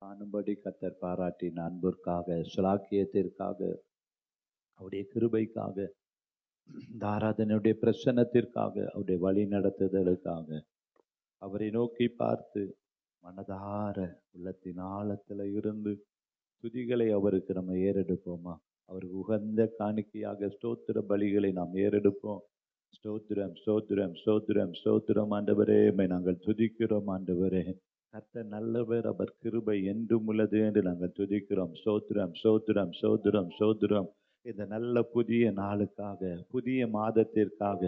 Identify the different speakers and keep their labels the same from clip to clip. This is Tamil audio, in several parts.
Speaker 1: காணும்படி கர்த்தர் பாராட்டின அன்பிற்காக, சிலாக்கியத்திற்காக, அவருடைய கிருபைக்காக, இந்த ஆராதனையுடைய பிரசன்னத்திற்காக, அவருடைய வழி நடத்துதலுக்காக, அவரை நோக்கி பார்த்து மனதார உள்ளத்தின் ஆழத்துல இருந்து துதிகளை அவருக்கு நம்ம ஏறெடுப்போமா? அவருக்கு உகந்த காணிக்கையாக ஸ்தோத்திர பலிகளை நாம் ஏறெடுப்போம். ஸ்தோத்திரம், ஸ்தோத்திரம், ஸ்தோத்திரம், ஸ்தோத்திரம். ஆண்டவரே, நாங்கள் துதிக்கிறோம். ஆண்டவரே, கர்த்தர் நல்லவர், அவர் கிருபை என்றும் உள்ளது என்று நாங்கள் துதிக்கிறோம். ஸ்தோத்திரம், ஸ்தோத்திரம், ஸ்தோத்திரம், ஸ்தோத்திரம். இந்த நல்ல புதிய நாளுக்காக, புதிய மாதத்திற்காக,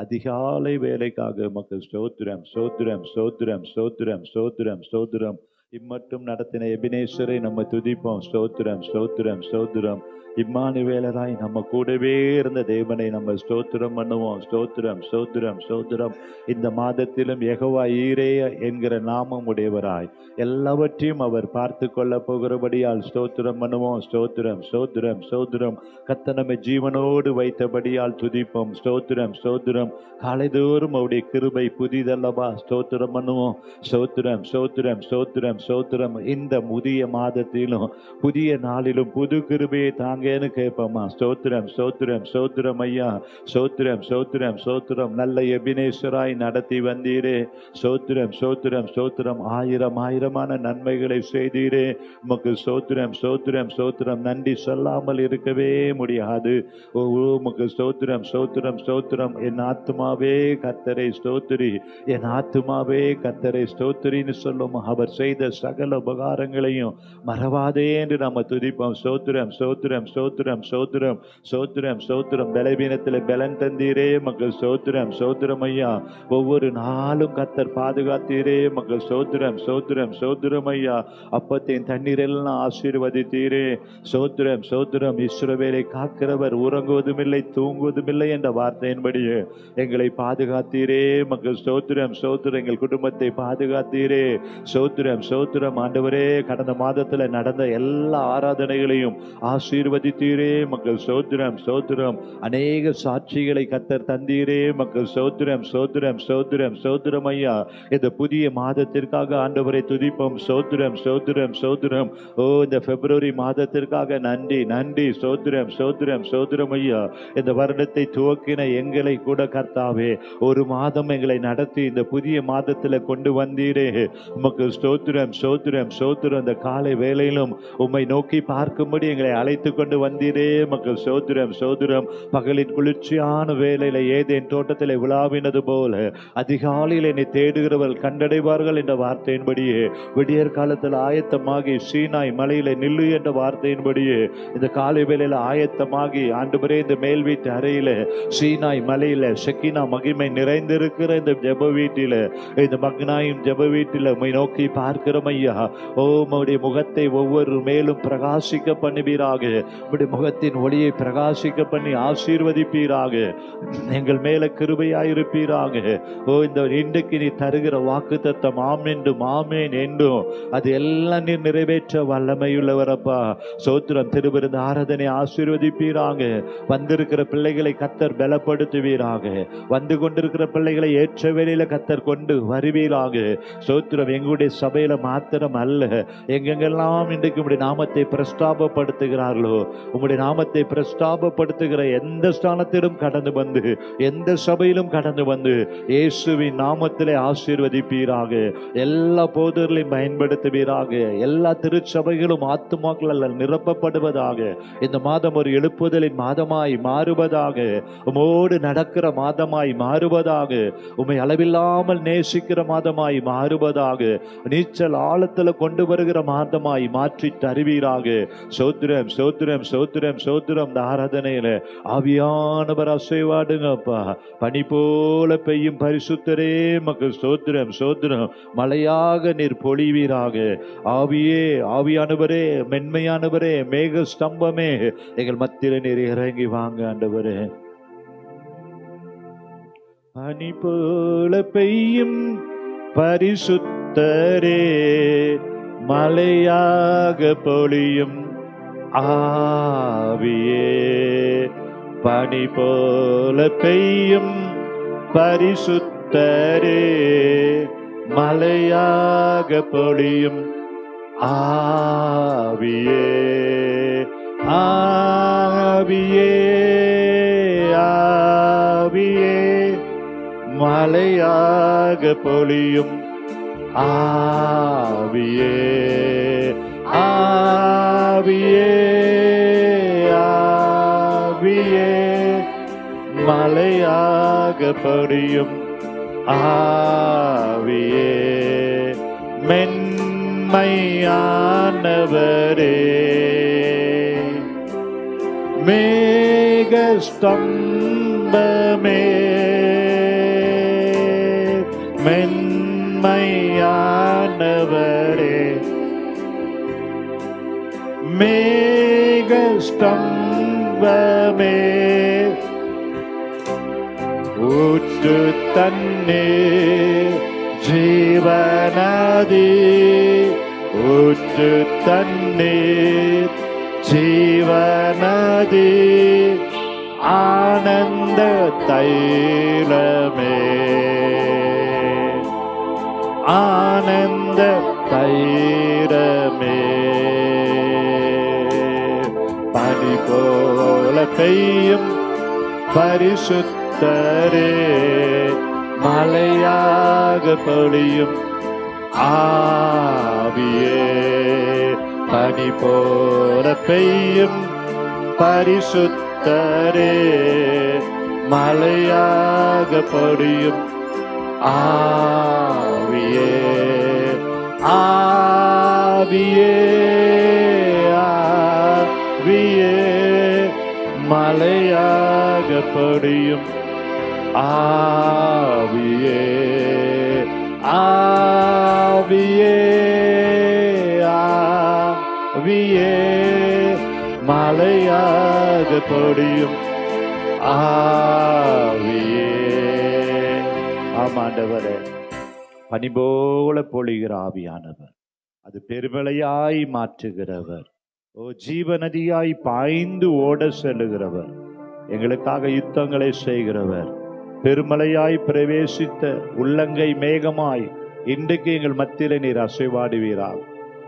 Speaker 1: அதிகாலை வேலைக்காக உமக்கு ஸ்தோத்திரம், ஸ்தோத்திரம், ஸ்தோத்திரம், ஸ்தோத்திரம், ஸ்தோத்திரம், ஸ்தோத்திரம். இம்மட்டும் நடத்தின எபினேஸ்வரை நம்ம துதிப்போம். ஸ்தோத்திரம், ஸ்தோத்திரம், ஸ்தோத்திரம். இம்மானுவேலராய் நம்ம கூடவே இருந்த தேவனை நம்ம ஸ்தோத்திரம் பண்ணுவோம். ஸ்தோத்திரம், ஸ்தோத்திரம், ஸ்தோத்திரம். இந்த மாதத்திலும் யெகோவா ஈரே என்கிற நாமம் உடையவராய் எல்லாவற்றையும் அவர் பார்த்து கொள்ள போகிறபடியால் ஸ்தோத்திரம் பண்ணுவோம். ஸ்தோத்திரம், ஸ்தோத்திரம், ஸ்தோத்திரம். கர்த்தர் நம்மை ஜீவனோடு வைத்தபடியால் துதிப்போம். ஸ்தோத்திரம், ஸ்தோத்திரம். காலைதோறும் அவருடைய கிருபை புதிதல்லவா? ஸ்தோத்திரம் பண்ணுவோம். ஸ்தோத்திரம், ஸ்தோத்திரம், ஸ்தோத்திரம், ஸ்தோத்திரம். இந்த புதிய மாதத்திலும் புதிய நாளிலும் புது கிருபையை தாங்கன்னு கேட்போமா? ஸ்தோத்திரம், ஸ்தோத்திரம், ஸ்தோத்திரம் ஐயா. ஸ்தோத்திரம், ஸ்தோத்திரம், ஸ்தோத்திரம். நல்ல எபினேஸ்வராய் நடத்தி வந்தீரே. ஸ்தோத்திரம், ஸ்தோத்திரம், ஸ்தோத்திரம். ஆயிரம் ஆயிரமான நன்மைகளை செய்தீரே. உமக்கு ஸ்தோத்திரம், ஸ்தோத்திரம், ஸ்தோத்திரம். நன்றி சொல்லாமல் இருக்கவே முடியாது. ஓ உமக்கு ஸ்தோத்திரம், ஸ்தோத்திரம், ஸ்தோத்திரம். என் ஆத்துமாவே கர்த்தரை ஸ்தோத்திரி, என் ஆத்துமாவே கர்த்தரை ஸ்தோத்திரின்னு சொல்லும். அவர் செய்த சகல உபகாரங்களையும் மறவாதே என்று நாம துதிப்போம். ஸ்தோத்திரம், ஸ்தோத்திரம், ஸ்தோத்திரம், ஸ்தோத்திரம், ஸ்தோத்திரம், ஸ்தோத்திரம். பலவீனத்தில் பலன் தந்தீரே. மக்கள் ஸ்தோத்திரம், ஸ்தோத்திரம் ஐயா. ஒவ்வொரு நாளும் கர்த்தர் பாதுகாத்தீரே. மக்கள் ஸ்தோத்திரம், ஸ்தோத்திரம், ஸ்தோத்திரம் ஐயா. அப்பத்தின் தண்ணீர் எல்லாம் ஆசீர்வதித்தீரே. ஸ்தோத்திரம், ஸ்தோத்திரம். இஸ்ரவேலை காக்கிறவர் உறங்குவதும் இல்லை தூங்குவதும் இல்லை என்ற வார்த்தையின்படியே எங்களை பாதுகாத்தீரே. மக்கள் ஸ்தோத்திரம், ஸ்தோத்திரம். எங்கள் குடும்பத்தை பாதுகாத்தீரே. ஸ்தோத்திரம், ஸ்தோத்திரம். ஆண்டவரே, கடந்த மாதத்தில் நடந்த எல்லா ஆராதனைகளையும் ஆசீர்வதித்தீரே. மக்கள் ஸ்தோத்திரம், ஸ்தோத்திரம். அநேக சாட்சிகளை கர்த்தர் தந்தீரே. மக்கள் ஸ்தோத்திரம், ஸ்தோத்திரம், ஸ்தோத்திரம், ஸ்தோத்திரம் ஐயா. இந்த புதிய மாதத்திற்காக ஆண்டவரை துதிப்போம். ஸ்தோத்திரம், ஸ்தோத்திரம், ஸ்தோத்திரம். ஓ, இந்த பிப்ரவரி மாதத்திற்காக நன்றி, நன்றி. ஸ்தோத்திரம், ஸ்தோத்திரம், ஸ்தோத்திரம் ஐயா. இந்த வருடத்தை துவக்கின எங்களை கூட கர்த்தாவே ஒரு மாதம் எங்களை நடத்தி இந்த புதிய மாதத்தில் கொண்டு வந்தீரே. உமக்கு ஸ்தோத்திரம், ஸ்தோத்திரம், ஸ்தோத்திரம். இந்த காலை வேளையிலும் உம்மை நோக்கி பார்க்கும்படி எங்களை அழைத்து கொண்டு வந்தீரே. மக்கள் ஸ்தோத்திரம், ஸ்தோத்திரம். பகலின் குளிர்ச்சியான வேளையில ஏதேன் தோட்டத்தில் விழாவினது போல அதிகாலையில் என்னை தேடுகிறவர்கள் கண்டடைவார்கள் என்ற வார்த்தையின்படியே, விடியற் காலத்தில் ஆயத்தமாகி சீனாய் மலையில நில்லு என்ற வார்த்தையின்படியே இந்த காலை வேளையில ஆயத்தமாகி ஆண்டவரே இந்த மேல் வீட்டு அறையில சீனாய் மலையில ஷெக்கினா மகிமை நிறைந்திருக்கிற இந்த ஜெப வீட்டில, இந்த மக்னாயும் ஜெப வீட்டில உம்மை நோக்கி பார்க்கிறோம் ஐயா. ஓ, உம்முடைய முகத்தை ஒவ்வொரு மேலும் பிரகாசிக்க பண்ணுவீராக. உம்முடைய முகத்தின் ஒளியை பிரகாசிக்க பண்ணி ஆசீர்வதிப்பீராக. எங்கள் மேல கிருபையாயிருப்பீராக. ஓ, இந்த இன்றைக்கு நீ தருகிற வாக்குத்தத்தம் ஆம் என்றும் ஆமேன் என்றும் அது எல்லாம் நீர் நிறைவேற்ற வல்லமையுள்ளவரப்பா. சோத்திரம். திருவிருந்த ஆராதனை ஆசீர்வதிப்பீராக. வந்திருக்கிற பிள்ளைகளை கர்த்தர் பலப்படுத்துவீராக. வந்து கொண்டிருக்கிற பிள்ளைகளை ஏற்ற வேளையில கர்த்தர் கொண்டு வருவீராக. சோத்திரம். எங்களுடைய சபையில மாத்திரம் அல்ல, எங்கெங்கெல்லாம் இன்றைக்கு உம்முடைய நாமத்தை பிரஸ்தாபப்படுத்துகிறார்களோ, உம்முடைய நாமத்தை பிரஸ்தாபப்படுத்துகிற எந்த ஸ்தானத்திலும் கடந்து வந்து, எந்த சபையிலும் கடந்து வந்து இயேசுவின் நாமத்திலே ஆசீர்வதிப்பீராக. எல்லா போதர்களையும் பயன்படுத்துவீராக. எல்லா திருச்சபைகளும் ஆத்துமாக்களால் நிரப்பப்படுவதாக. இந்த மாதம் ஒரு எழுப்புதலின் மாதமாய் மாறுவதாக. உம்மோடு நடக்கிற மாதமாய் மாறுவதாக. உம்மை அளவில்லாமல் நேசிக்கிற மாதமாய் மாறுவதாக. நீச்சல் ஆழத்துல கொண்டு வருகிற மாதமாய் மாற்றி தருவீராக. சோத்திரம், சோத்திரம், சோத்திரம், சோத்திரம். இந்த ஆராதனையில ஆவியானவர் அசைவாடுங்கப்பா. பனி போல பெய்யும் பரிசுத்தரே மக்கள் சோத்திரம், சோத்திரம். மழையாக நீர் பொழிவீராக. ஆவியே, ஆவியானவரே, மென்மையானவரே, மேக ஸ்தம்பமே, எங்கள் மத்தியில நீர் இறங்கி வாங்க ஆண்டவரே. பனி போல பெய்யும் பரிசுத்தரே, மலையாக பொழியும் ஆவியே. பனி போல பெய்யும் பரிசுத்தரே, மலையாக பொழியும் ஆவியே ஆவியே ஆவியே மலையாக பொழியும் ஆவியே ஆவியே ஆவியே மலையாக பொழியும் ஆவியே மென்மையானவரே மேகஸ்தம்பமே மென்மையானவரே மேகஸ்தம்பமே ஊற்று தண்ணீர் ஜீவநதி ஊற்று தண்ணீர் ஜீவநதி ஆனந்த தைலமே ஆனந்த தைலமே பனி போல பெய்யும் பரிசுத்தரே மலையாக பொழியும் ஆவியே பனி போல பெய்யும் பரிசுத்தரே மலையாக பொழியும் ஆவியே ஆவியே ஆவியே மலையாக பொழியும் ஆவியே ஆவியே ஆவியே மலையாக பொழியும் ஆவியே. ஆமாண்டவரே, பனி போல பொழிகிற ஆவியானவர், அது பெருமழையாய் மாற்றுகிறவர், ஓ ஜீவநதியாய் பாய்ந்து ஓட செல்லுகிறவர், எங்களுக்காக யுத்தங்களை செய்கிறவர், பெருமழையாய் பிரவேசித்த உள்ளங்கை மேகமாய் இன்றைக்கு எங்கள் மத்தியில நீர் அசைவாடுவீராக.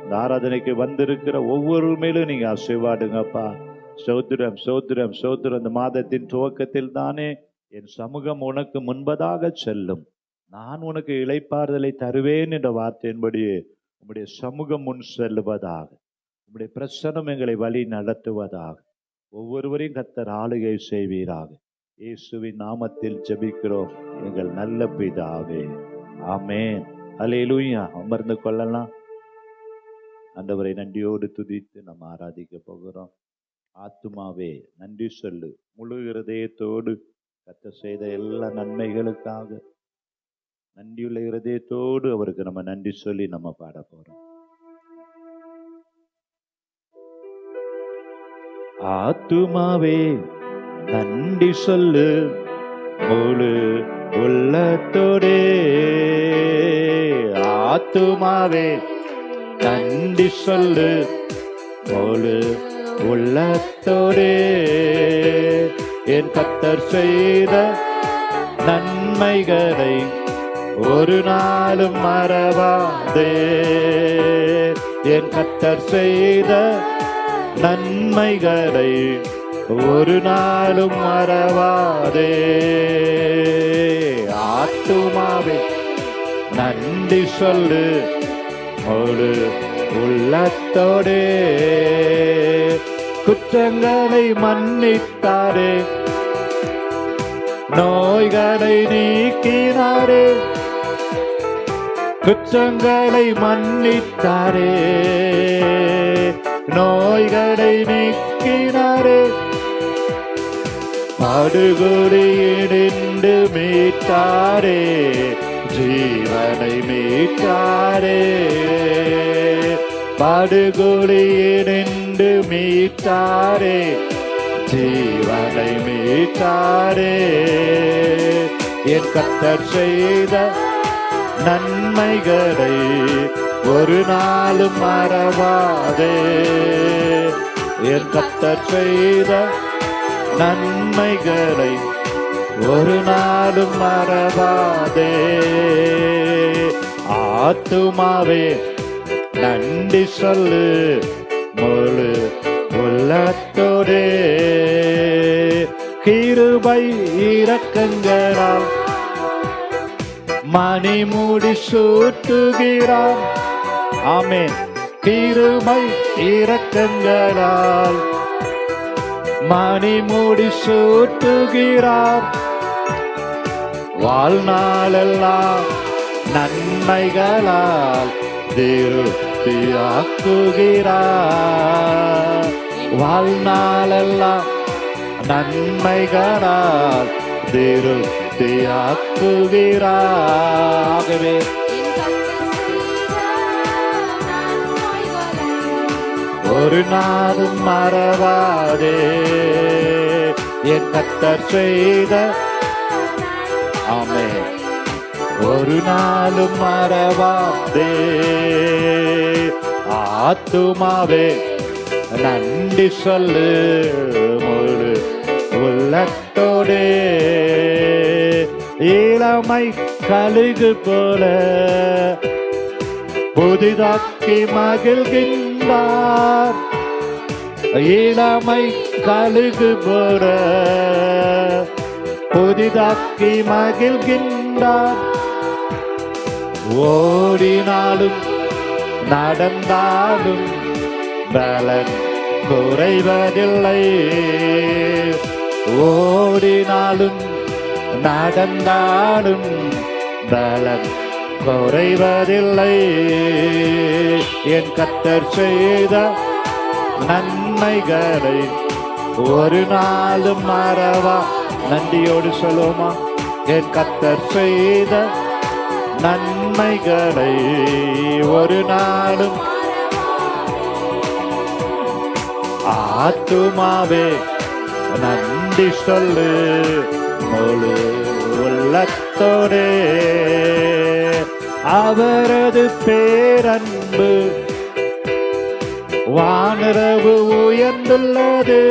Speaker 1: இந்த ஆராதனைக்கு வந்திருக்கிற ஒவ்வொரு மேலும் நீங்க அசைவாடுங்கப்பா. சோத்திரம் சோத்திரம் சோத்திரம். இந்த மாதத்தின் துவக்கத்தில் தானே என் சமூகம் உனக்கு முன்பதாக செல்லும், நான் உனக்கு இளைப்பாறுதலை தருவேன் என்ற வார்த்தையின்படியே உம்முடைய சமூகம் முன் செல்லுவதாக, உம்முடைய பிரசன்னம் எங்களை வழி நடத்துவதாக. ஒவ்வொருவரையும் கர்த்தர் ஆளுகை செய்வீராக. இயேசுவின் நாமத்தில் ஜெபிக்கிறோம் எங்கள் நல்ல பிதாவே, ஆமென். அல்லேலூயா. அமர்ந்து கொள்ளலாம். ஆண்டவரை நன்றியோடு துதித்து நம்ம ஆராதிக்க போகிறோம். ஆத்துமாவே நன்றி சொல்லு, முழு இருதயத்தோடு கர்த்தர் செய்த எல்லா நன்மைகளுக்காக நன்றியுள்ள இருதயத்தோடு அவருக்கு நம்ம நன்றி சொல்லி நம்ம பாட போறோம். ஆத்துமாவே நன்றி சொல்லு, முழு உள்ளத்தோடே. ஆத்துமாவே நன்றி சொல்லு, முழு உள்ளத்தோடே. என் கர்த்தர் செய்த நன்மைகளை ஒரு நாளும் மறவாதே. என் கர்த்தர் செய்த நன்மைகளை ஒரு நாளும் மறவாதே. ஆத்துமாவே நன்றி சொல்லு, முழு உள்ளத்தோடே. குற்றங்களை மன்னித்தாரே, நோய்களை நீக்கினாரே. குற்றங்களை மன்னித்தாரே, நோய்களை நீக்கினாரே. படுகொலியினின்று மீட்டாரே, ஜீவனை மீட்டாரே. படுகொலியினின்று மீட்டாரே, ஜீவனை மீட்டாரே. என் கர்த்தர் செய்த நன்மைகளை ஒரு நாளும் மறவாதே. என் கர்த்தர் செய்த நன்மைகளை ஒரு நாளும் மறவாதே. ஆத்துமாவே நன்றி சொல்லு முழு உள்ளத்தோடே. கிருபை இரக்கங்களால் மணிமுடி சூட்டுகிறார். ஆமென். கிருபை இரக்கங்களால் மணிமுடி சூட்டுகிறார். வாழ்நாளெல்லாம் நன்மைகளால் திருப்தியாக்குகிறார். வாழ்நாளெல்லாம் நன்மைகளால் திருப்தியாக்குகிறார். ஆகவே ஒரு நாளும் மறவாதே என் கர்த்தர் செய்த. ஆமென். ஒரு நாளும் மறவாதே ஆத்துமாவே நன்றி சொல்லு முழு உள்ளத்தோடே. இளமை கழுகு போல புதிதாக்கி மகிழ்கின்றார். இளமை கழுகு போல புதிதாக்கி மகிழ்கின்றார். ஓடினாலும் நடந்தாலும் பலன் குறைவதில்லை. ஓடினாலும் நடந்தாலும் பலன் குறைவதில்லை. என் கர்த்தர் செய்த நன்மைகளை ஒரு நாளும் மறவா. நன்றியோடு சொல்லுமா. என் கர்த்தர் செய்த நன்மைகளை ஒரு நாளும். ஆத்துமாவே நன்றி சொல்லு முழு உள்ளத்தோடே. அவரது பேரன்பு வானரவு உயர்ந்துள்ளது.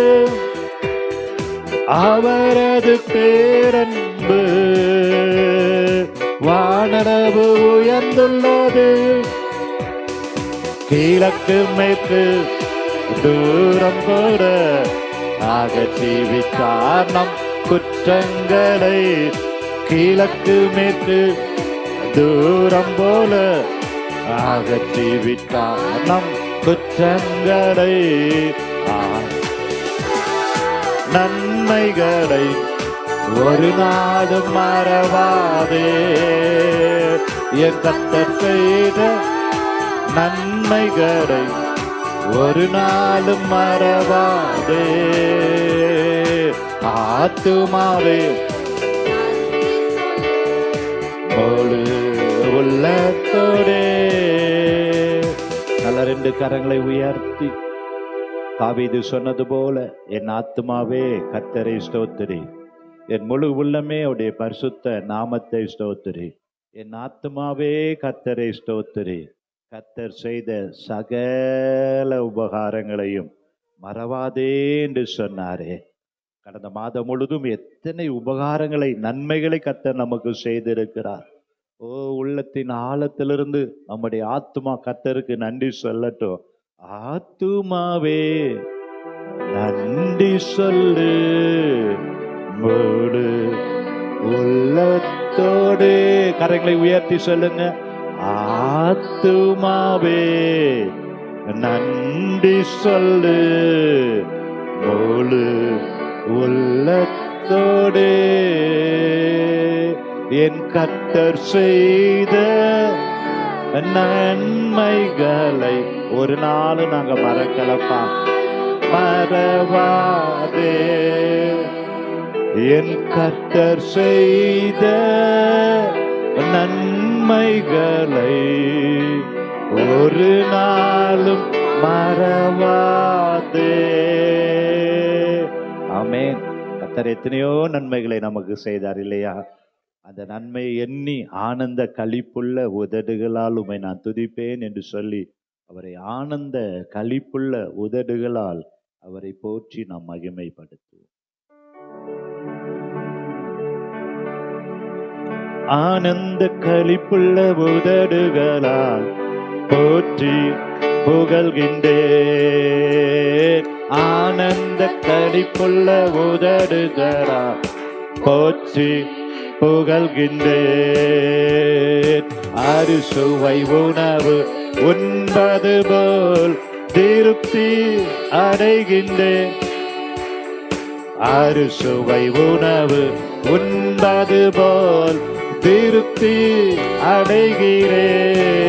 Speaker 1: அவரது பேரன்பு வானரவு உயர்ந்துள்ளது. கிழக்கு மேற்கு தூரம் கூட அகற்றிவிட்டார் நம் குற்றங்களை. கிழக்கு மேற்கு தூரம் போல அகற்றிவிட்டார் நம் குற்றங்களை. நன்மைகளை ஒரு நாளும் மறவாதே என் கர்த்தர் செய்த நன்மைகளை ஒரு நாளும் மறவாதே. ஆத்துமாவே முழு உள்ளத்தோடே. நல்ல ரெண்டு கரங்களை உயர்த்தி தாவீது சொன்னது போல, என் ஆத்துமாவே கர்த்தரை ஸ்தோத்திரி, என் முழு உள்ளமே அவருடைய பரிசுத்த நாமத்தை ஸ்தோத்திரி. என் ஆத்துமாவே கர்த்தரை ஸ்தோத்திரி, கர்த்தர் செய்த சகல உபகாரங்களையும் மறவாதே என்று சொன்னாரே. கடந்த மாதம் முழுதும் எத்தனை உபகாரங்களை, நன்மைகளை கர்த்தர் நமக்கு செய்திருக்கிறார். உள்ளத்தின் ஆழத்திலிருந்து நம்முடைய ஆத்துமா கர்த்தருக்கு நன்றி சொல்லட்டும். ஆத்துமாவே நன்றி சொல்லு முழு உள்ளத்தோடு. கரங்களை உயர்த்தி சொல்லுங்க. ஆத்துமாவே நன்றி சொல்லு முழு உள்ளத்தோடு. என் கர்த்தர் செய்த நன்மைகளை ஒரு நாள் நாங்க மறக்கலப்பா, மறவாதே. என் கர்த்தர் செய்த நன்மைகளை ஒரு நாளும் மறவாதே. ஆமென். கர்த்தர் எத்தனையோ நன்மைகளை நமக்கு செய்தார் இல்லையா? அந்த நன்மையை எண்ணி ஆனந்த களிப்புள்ள உதடுகளால் உம்மை நான் துதிப்பேன் என்று சொல்லி அவரை ஆனந்த களிப்புள்ள உதடுகளால் அவரை போற்றி நாம் மகிமைப்படுத்துவோம். ஆனந்த களிப்புள்ள உதடுகளால் போற்றி புகழ்கின்றேன். ஆனந்த களிப்புள்ள உதடுகளால் போற்றி புகழ்கின்றேன். அறுசுவை உணவு உண்பது போல் திருப்தி அடைகின்றேன். அறுசுவை உணவு உண்பது போல் திருப்தி அடைகிறேன்.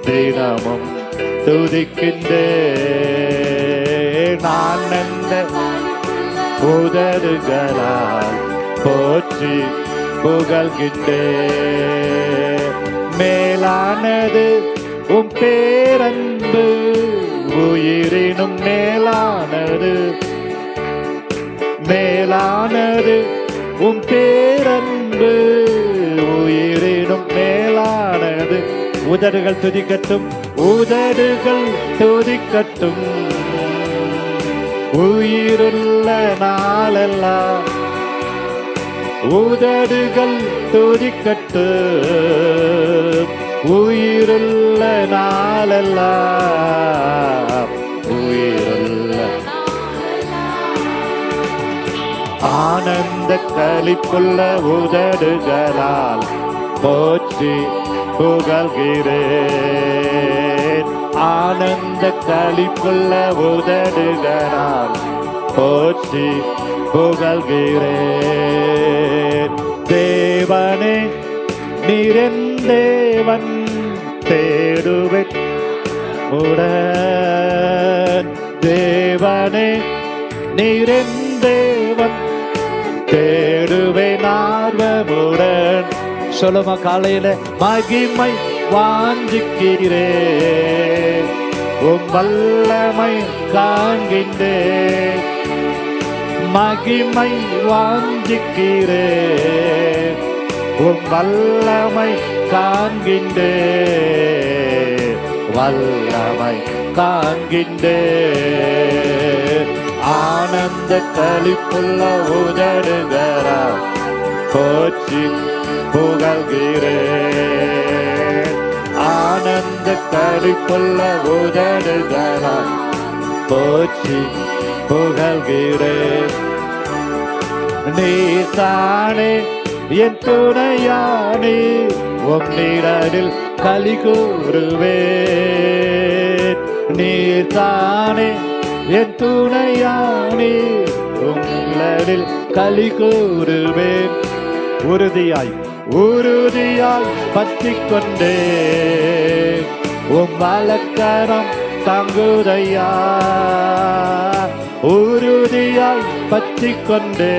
Speaker 1: தினமும் துதிக்கின்றேன். ஆனந்த உதடுகளால் போற்றி புகழ்கின்றேன். மேலானது உம் பேரன்பு, உயிரினும் மேலானது. மேலானது உம் பேரன்பு, உயிரினும் மேலானது. உதடுகள் துதிக்கட்டும், உதடுகள் துதிக்கட்டும். உயிருள்ள நாளெல்லாம் உதடுகள் துதிக்கட்டும். உயிருள்ள நாளெல்லாம் உயிருள்ள ஆனந்த களிப்புள்ள உதடுகளால் போற்றி புகழ்கிறேன். ஆனந்த களிப்புள்ள உதடுகளால் போற்றி புகழ்கிறேன். தேவனே நீரென் தேவன், தேடுவேன் உடன். தேவனே நீரென் தேவன், தேடுவேன் ஆர்வமுடன். சொல்லுமா காலையில மகிமை வாஞ்சிக்கிறேன், உம் வல்லமை காண்கின்றேன். மகிமை வாஞ்சிக்கிறேன், உம் வல்லமை காண்கின்றேன். வல்லமை காண்கின்றேன். ஆனந்த களிப்புள்ள உதடுகளால் போற்றி புகழ்கிறேன். ஆனந்த களிப்புள்ள உதடுகளால் போற்றி புகழ்கிறேன். நீதானே என் துணையானே, உம் நிழலில் களி கூறுவேன். நீதானே என் துணையானே, உம் நிழலில் களி கூறுவேன். உறுதியாய் உறுதியாய் பற்றிக் கொண்டே உம் வலக்கரம் தாங்குதையா. உறுதியாய் பற்றிக் கொண்டே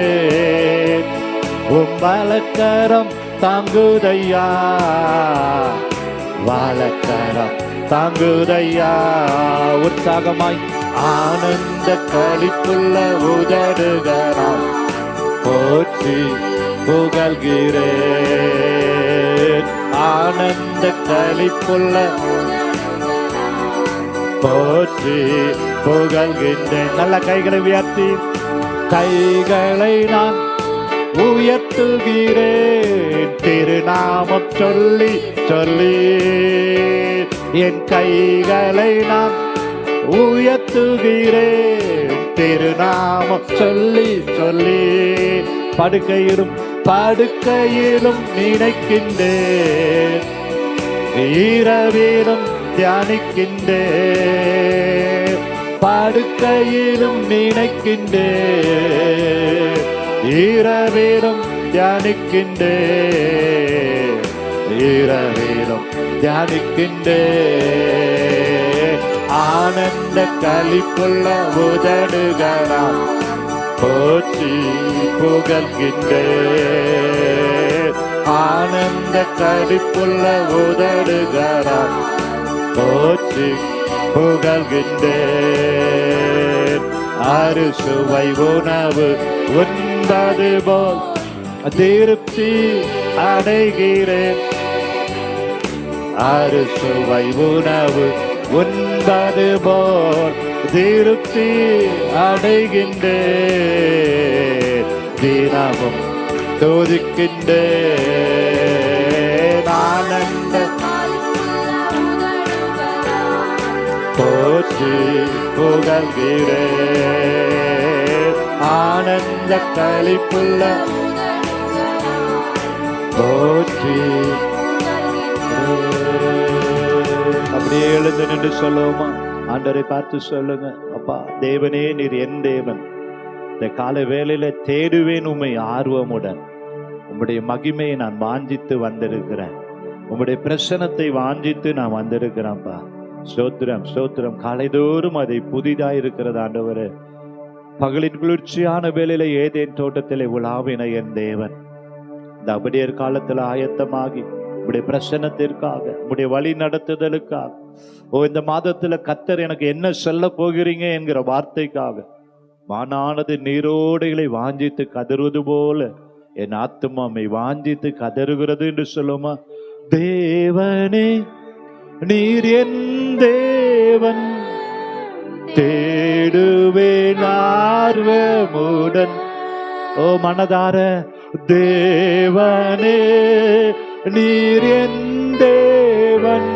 Speaker 1: உம் வலக்கரம் தாங்குதையா. வலக்கரம் தாங்குதையா. உற்சாகமாய் ஆனந்த களிப்புள்ள உதடுகளால் போற்றி புகழ்கிறேன். ஆனந்த களிப்புள்ள போற்றி புகழ்கின்றேன். நல்ல கைகளை உயர்த்தி, கைகளை நான் உயர்த்துகிறேன். திருநாமம் சொல்லி சொல்லி என் கைகளை நான் உயர்த்துகிறேன். திருநாமம் சொல்லி சொல்லி படுக்கையிலும் படுக்கையிலும் நினைக்கின்றேன். இரவிலும் தியானிக்கின்றேன். படுக்கையிலும் நினைக்கின்றேன். இரவிலும் தியானிக்கின்றேன். இரவிலும் தியானிக்கின்றேன். ஆனந்த களிப்புள்ள உதடுகளால் போற்றி புகழ்கின்றேன். ஆனந்த களிப்புள்ள உதடுகளால் போற்றி புகழ்கின்றேன். அறுசுவை உணவு உண்பது போல் திருப்தி அடைகிறேன். அறுசுவை உணவு உண்பது போல் திருப்தி அடைகின்றேன். தினமும் துதிக்கின்றேன். ஆனந்த போற்றி புகழ்கிறேன். ஆனந்த களிப்புள்ள போற்றி. அப்படியே எழுந்து நின்று சொல்லுவோமா? ஆண்டவரை பார்த்து சொல்லுங்க. அப்பா தேவனே, நீர் என் தேவன். இந்த கால வேளையில தேடுவேன் உம்மை ஆர்வமுடன். உம்முடைய மகிமையை நான் வாஞ்சித்து வந்திருக்கிறேன். உம்முடைய பிரசனத்தை வாஞ்சித்து நான் வந்திருக்கிறேன்ப்பா. ஸ்தோத்திரம் ஸ்தோத்திரம். காலைதோறும் அதை புதிதாக இருக்கிறது ஆண்டவரே. பகலின் குளிர்ச்சியான வேளையில ஏதேன் தோட்டத்திலே உலாவின என் தேவன். இந்த அபடியர் காலத்துல ஆயத்தமாகி உடைய பிரசனத்திற்காக, உடைய வழி நடத்துதலுக்காக, இந்த மாதத்துல கர்த்தர் எனக்கு என்ன சொல்ல போகிறீங்க என்கிற வார்த்தைக்காக வானானது நீரோடைகளை வாஞ்சித்து கதறுவது போல என் ஆத்துமாமை வாஞ்சித்து கதறுகிறது என்று சொல்லுமா? தேவனே, நீர் என் தேவன், தேடுவேன் ஆர்வமுடன். ஓ மனதார, தேவனே நீர் என் தேவன்,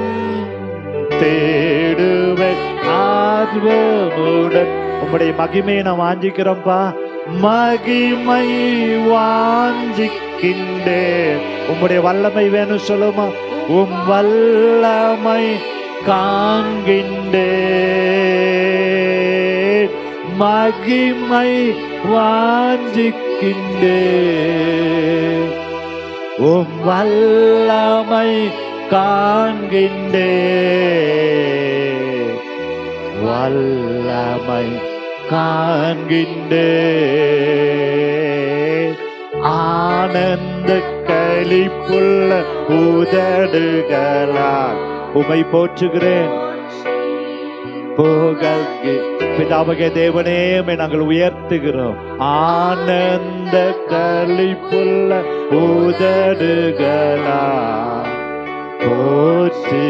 Speaker 1: தேடுவேன் ஆர்வமுடன். உம்முடைய மகிமையை நான் வாஞ்சிக்கிறோம்ப்பா. மகிமை வாஞ்சிக்கின்றேன். உம்முடைய வல்லமை வேணும் சொல்லுமா? உம் வல்லமை காண்கின்றேன். மகிமை வாஞ்சிக்கின்றேன். உம் வல்லமை காண்கின்றேன். வல்லமை காண்கின்றேன். ஆனந்த களிப்புள்ள உதடுகளால் உம்மை போற்றுகிறேன். பிதாவகே தேவனே, நாங்கள் உயர்த்துகிறோம். ஆனந்த களிப்புள்ள உதடுகளால் போற்றி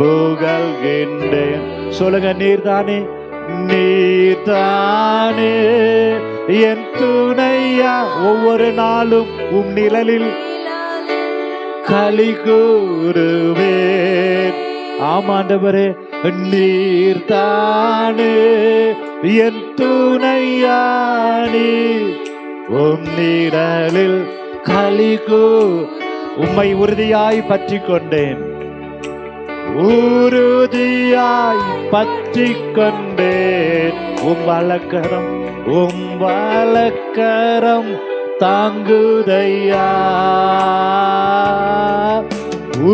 Speaker 1: புகழ்கின்றேன். சொல்லுங்க, நீர்தானே, நீர்தானே என் துணையா. ஒவ்வொரு நாளும் உம் நிழலில் களி கூறுவேன். ஆமாண்டவரே, நீர்தானே என் துணையானி. உம் நிழலில் களி உம்மை உறுதியாய் பற்றி கொண்டேன். உறுதியாய் பற்றி கொண்டேன். உம் வலக்கரம் தாங்குதையா.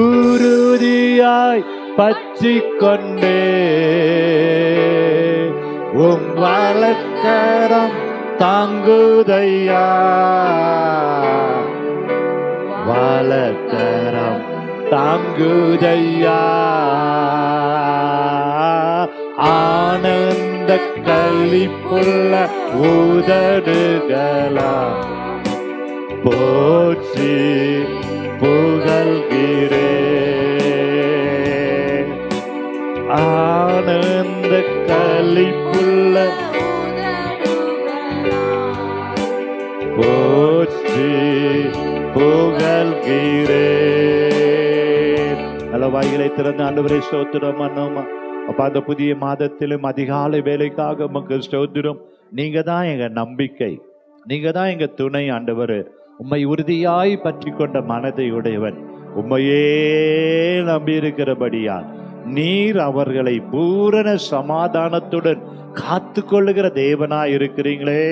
Speaker 1: உறுதியாய் பற்றி கொண்டேன். உம் வலக்கரம் தாங்குதையா. வலக்கரம் தாங்குதையா. ஆனந்த களிப்புள்ள உதடுகளா போற்றி புகழ்கிறேன். ஆனந்த களிப்புள்ள போற்றி புகழ்கிறேன். நல்ல வாய்களை திறந்து ஆண்டவரே ஸ்தோத்திரம் பண்ணோமா? அப்ப அந்த புதிய மாதத்திலும் அதிகாலை வேலைக்காக உமக்கு ஸ்தோத்திரம். நீங்க தான் எங்க நம்பிக்கை, நீங்க தான் எங்க துணை ஆண்டவர். உம்மை உறுதியாய் பற்றி கொண்ட மனதை உடையவன், உம்மையே நம்பி இருக்கிறபடியால் நீர் அவர்களை பூரண சமாதானத்துடன் காத்து கொள்ளுகிற தேவனாய் இருக்கிறீங்களே.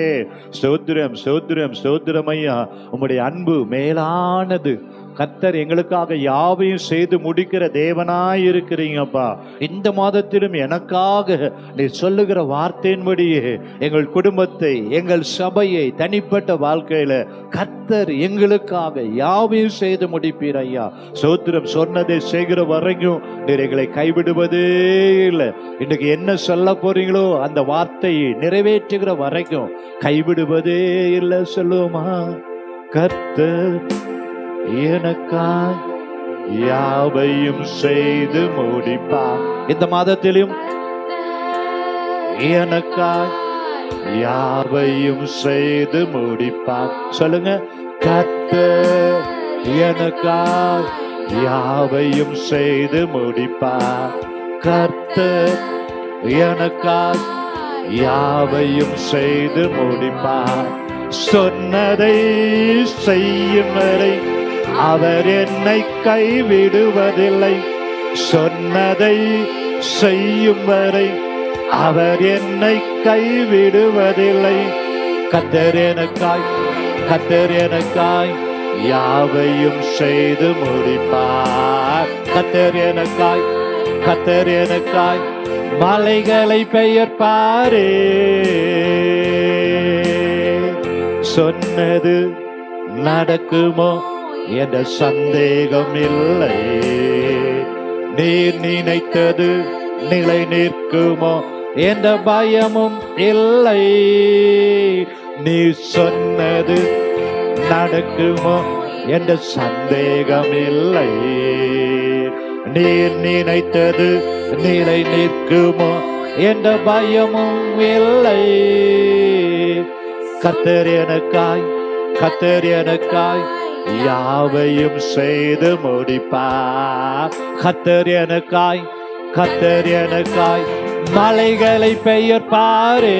Speaker 1: ஸ்தோத்திரம் ஸ்தோத்திரம் ஸ்தோத்திரம் ஐயா. உம்முடைய அன்பு மேலானது. கர்த்தர் எங்களுக்காக யாவையும் செய்து முடிக்கிற தேவனாய் இருக்கிறீங்கப்பா. இந்த மாதத்திலும் எனக்காக நீ சொல்லுகிற வார்த்தையின்படியே எங்கள் குடும்பத்தை, எங்கள் சபையை, தனிப்பட்ட வாழ்க்கையில கர்த்தர் எங்களுக்காக யாவையும் செய்து முடிப்பீர் ஐயா. ஸ்தோத்திரம். சொன்னதை செய்கிற வரைக்கும் நீர் எங்களை கைவிடுவதே இல்லை. இன்னைக்கு என்ன சொல்ல போறீங்களோ அந்த வார்த்தையை நிறைவேற்றுகிற வரைக்கும் கைவிடுவதே இல்லை சொல்லுவோமா? கர்த்தர் எனக்காய் யாவையும் செய்து முடிப்பார். இந்த மாதத்திலும் எனக்காய் யாவையும் செய்து முடிப்பார். சொல்லுங்க, கர்த்தர் எனக்காய் யாவையும் செய்து முடிப்பார். கர்த்தர் எனக்காக யாவையும் செய்து முடிப்பார். சொன்னதை செய்யும் வரை அவர் என்னை கைவிடுவதில்லை. சொன்னதை செய்யும் வரை அவர் என்னை கைவிடுவதில்லை. கர்த்தர் எனக்காய் யாவையும் செய்து முடிப்பார். கர்த்தர் எனக்காய் மலைகளை பெயர்ப்பாரே. சொன்னது நடக்குமோ என்ற சந்தேகம் இல்லை. நீர் நினைத்தது நிலை நிற்குமோ என்ற பயமும் இல்லை. நீ சொன்னது நடக்குமோ என்ற சந்தேகம் இல்லை. நீர் நினைத்தது நிலை நிற்குமோ என்ற பயமும் இல்லை. கர்த்தர் எனக்காய் யாவையும் செய்து முடிப்பார். கர்த்தர் எனக்காய் மலைகளை பெயர்ப்பாரே.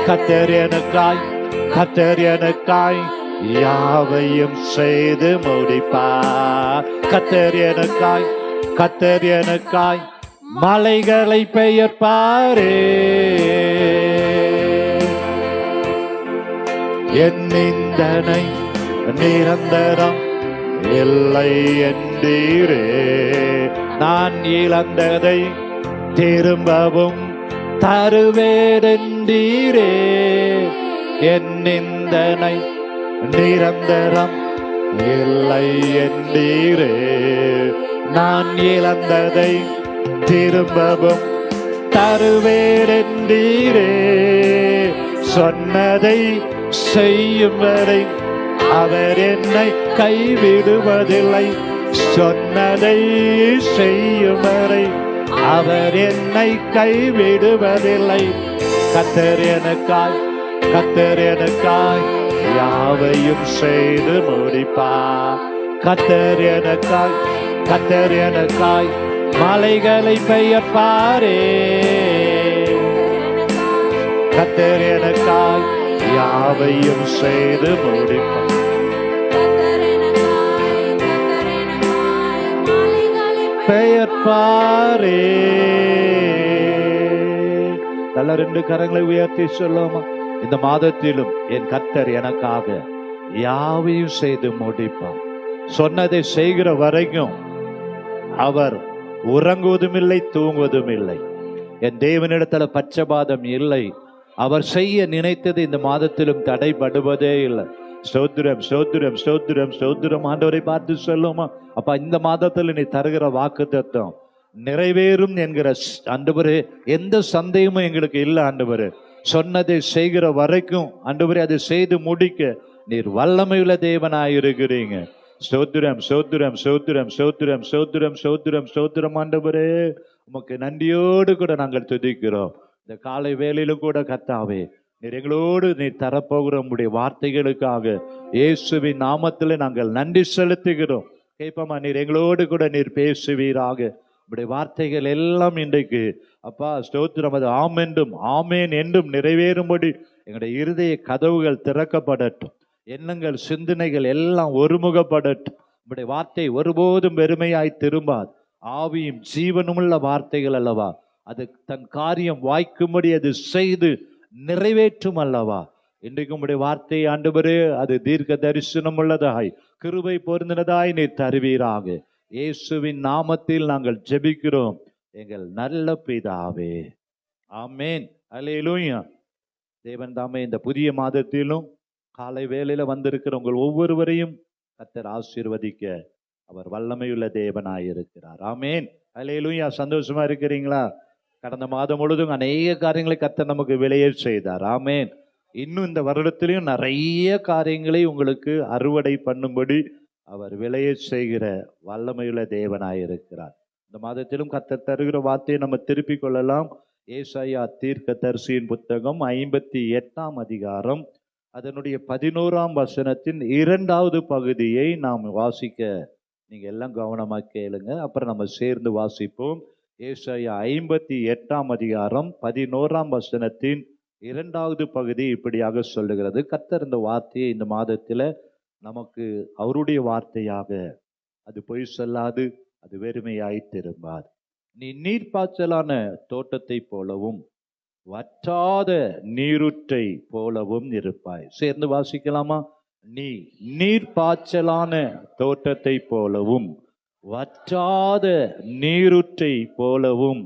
Speaker 1: கர்த்தர் எனக்காய் யாவையும் செய்து முடிப்பார். கர்த்தர் எனக்காய் மலைகளை பெயர்ப்பாரே. என் நிந்தனை நிரந்தரம் இல்லை என்றீரே. நான் இழந்ததை திரும்பவும் தருவேரென்றீரே. என் நிந்தனை நிரந்தரம் இல்லை என்றீரே. நான் இழந்ததை திரும்பவும் தருவேரென்றீரே. சொன்னதை செய்யும் வரை அவர் என்னை கைவிடுவதில்லை. சொன்னதை செய்யும் வரை அவர் என்னை கைவிடுவதில்லை. கர்த்தர் எனக்காய் யாவையும் செய்து முடிப்பார். கர்த்தர் எனக்காய் மலைகளை பெயர்ப்பாரே. கர்த்தர் எனக்காய் யாவையும் செய்து முடிப்பார். பெயர்ப்பாரே. நல்ல 2 கரங்களை உயர்த்தி சொல்லுமா? இந்த மாதத்திலும் என் கர்த்தர் எனக்காக யாவையும் செய்து முடிப்பார். சொன்னதை செய்கிற வரைக்கும் அவர் உறங்குவதும் இல்லை, தூங்குவதும் இல்லை. என் தேவனிடத்துல பட்சபாதம் இல்லை. அவர் செய்ய நினைத்தது இந்த மாதத்திலும் தடைபடுவதே இல்லை. ஸ்தோத்திரம் ஸ்தோத்திரம் ஸ்தோத்திரம் ஸ்தோத்திரம். ஆண்டவரை பார்த்து சொல்லுமா? அப்ப இந்த மாதத்துல நீ தருகிற வாக்குத்தத்தம் நிறைவேறும் என்கிற ஆண்டவரே எந்த சந்தேகமும் எங்களுக்கு இல்லை. ஆண்டவரே சொன்னதை செய்கிற வரைக்கும் ஆண்டவரே அதை செய்து முடிக்க நீர் வல்லமையுள்ள தேவனாயிருக்கிறீங்க. ஸ்தோத்திரம் ஸ்தோத்திரம் ஸ்தோத்திரம் ஸ்தோத்திரம் ஸ்தோத்திரம் ஸ்தோத்திரம் ஸ்தோத்திரம். ஆண்டவரே உமக்கு நன்றியோடு கூட நாங்கள் துதிக்கிறோம். இந்த காலை வேளையிலும் கூட கர்த்தாவே நீர் எங்களோடு நீர் தரப்போகிற உங்களுடைய வார்த்தைகளுக்காக இயேசுவின் நாமத்தில் நாங்கள் நன்றி செலுத்துகிறோம். கேட்போமா? நீர் எங்களோடு கூட நீர் பேசுவீராக. உங்களுடைய வார்த்தைகள் எல்லாம் இன்றைக்கு அப்பா ஸ்தோத்திரம் அது ஆம் என்றும் ஆமேன் என்றும் நிறைவேறும்படி எங்களுடைய இருதய கதவுகள் திறக்கப்படட்டும். எண்ணங்கள் சிந்தனைகள் எல்லாம் ஒருமுகப்படட்டும். உங்களுடைய வார்த்தை ஒருபோதும் வெறுமையாய் திரும்பாது. ஆவியும் ஜீவனுமுள்ள வார்த்தைகள் அல்லவா, அது தன் காரியம் வாய்க்கும்படி அது செய்து நிறைவேற்றும் அல்லவா. இன்றைக்கு உங்களுடைய வார்த்தை ஆண்டவரே அது தீர்க்க தரிசனம் உள்ளதாய் கிருபை பொருந்தினதாய் நீர் தருவீராக. இயேசுவின் நாமத்தில் நாங்கள் ஜெபிக்கிறோம் எங்கள் நல்ல பிதாவே, ஆமேன். அல்லேலூயா. தேவன் தாமே இந்த புதிய மாதத்திலும் காலை வேளையில வந்திருக்கிற உங்கள் ஒவ்வொருவரையும் கர்த்தர் ஆசீர்வதிக்க அவர் வல்லமையுள்ள தேவனாயிருக்கிறார். ஆமேன். அல்லேலூயா. சந்தோஷமா இருக்கிறீங்களா? கடந்த மாதம் முழுதும் அநேக காரியங்களை கர்த்தர் நமக்கு விளைய செய்தார். ஆமேன். இன்னும் இந்த வருடத்திலையும் நிறைய காரியங்களை உங்களுக்கு அறுவடை பண்ணும்படி அவர் விளைய செய்கிற வல்லமையுள்ள தேவனாயிருக்கிறார். இந்த மாதத்திலும் கர்த்தர் தருகிற வார்த்தையை நம்ம திருப்பிக் கொள்ளலாம். ஏசாயா தீர்க்கதரிசியின் புத்தகம் 58ஆம் அதிகாரம் அதனுடைய 11ஆம் வசனத்தின் 2வது பகுதியை நாம் வாசிக்க நீங்க எல்லாம் கவனமா கேளுங்க. அப்புறம் நம்ம சேர்ந்து வாசிப்போம். ஏசாயா 58 அதிகாரம் 11 2வது பகுதி இப்படியாக சொல்லுகிறது. கர்த்தர் இந்த வார்த்தையை இந்த மாதத்துல நமக்கு அவருடைய வார்த்தையாக, அது பொய் சொல்லாது, அது வெறுமையாய் திரும்பாது. நீ நீர்ப்பாய்ச்சலான தோட்டத்தை போலவும் வற்றாத நீரூற்றை போலவும் இருப்பாய். சேர்ந்து வாசிக்கலாமா? நீ நீர்ப்பாய்ச்சலான தோட்டத்தை போலவும் வற்றாத நீரூற்றை போலவும்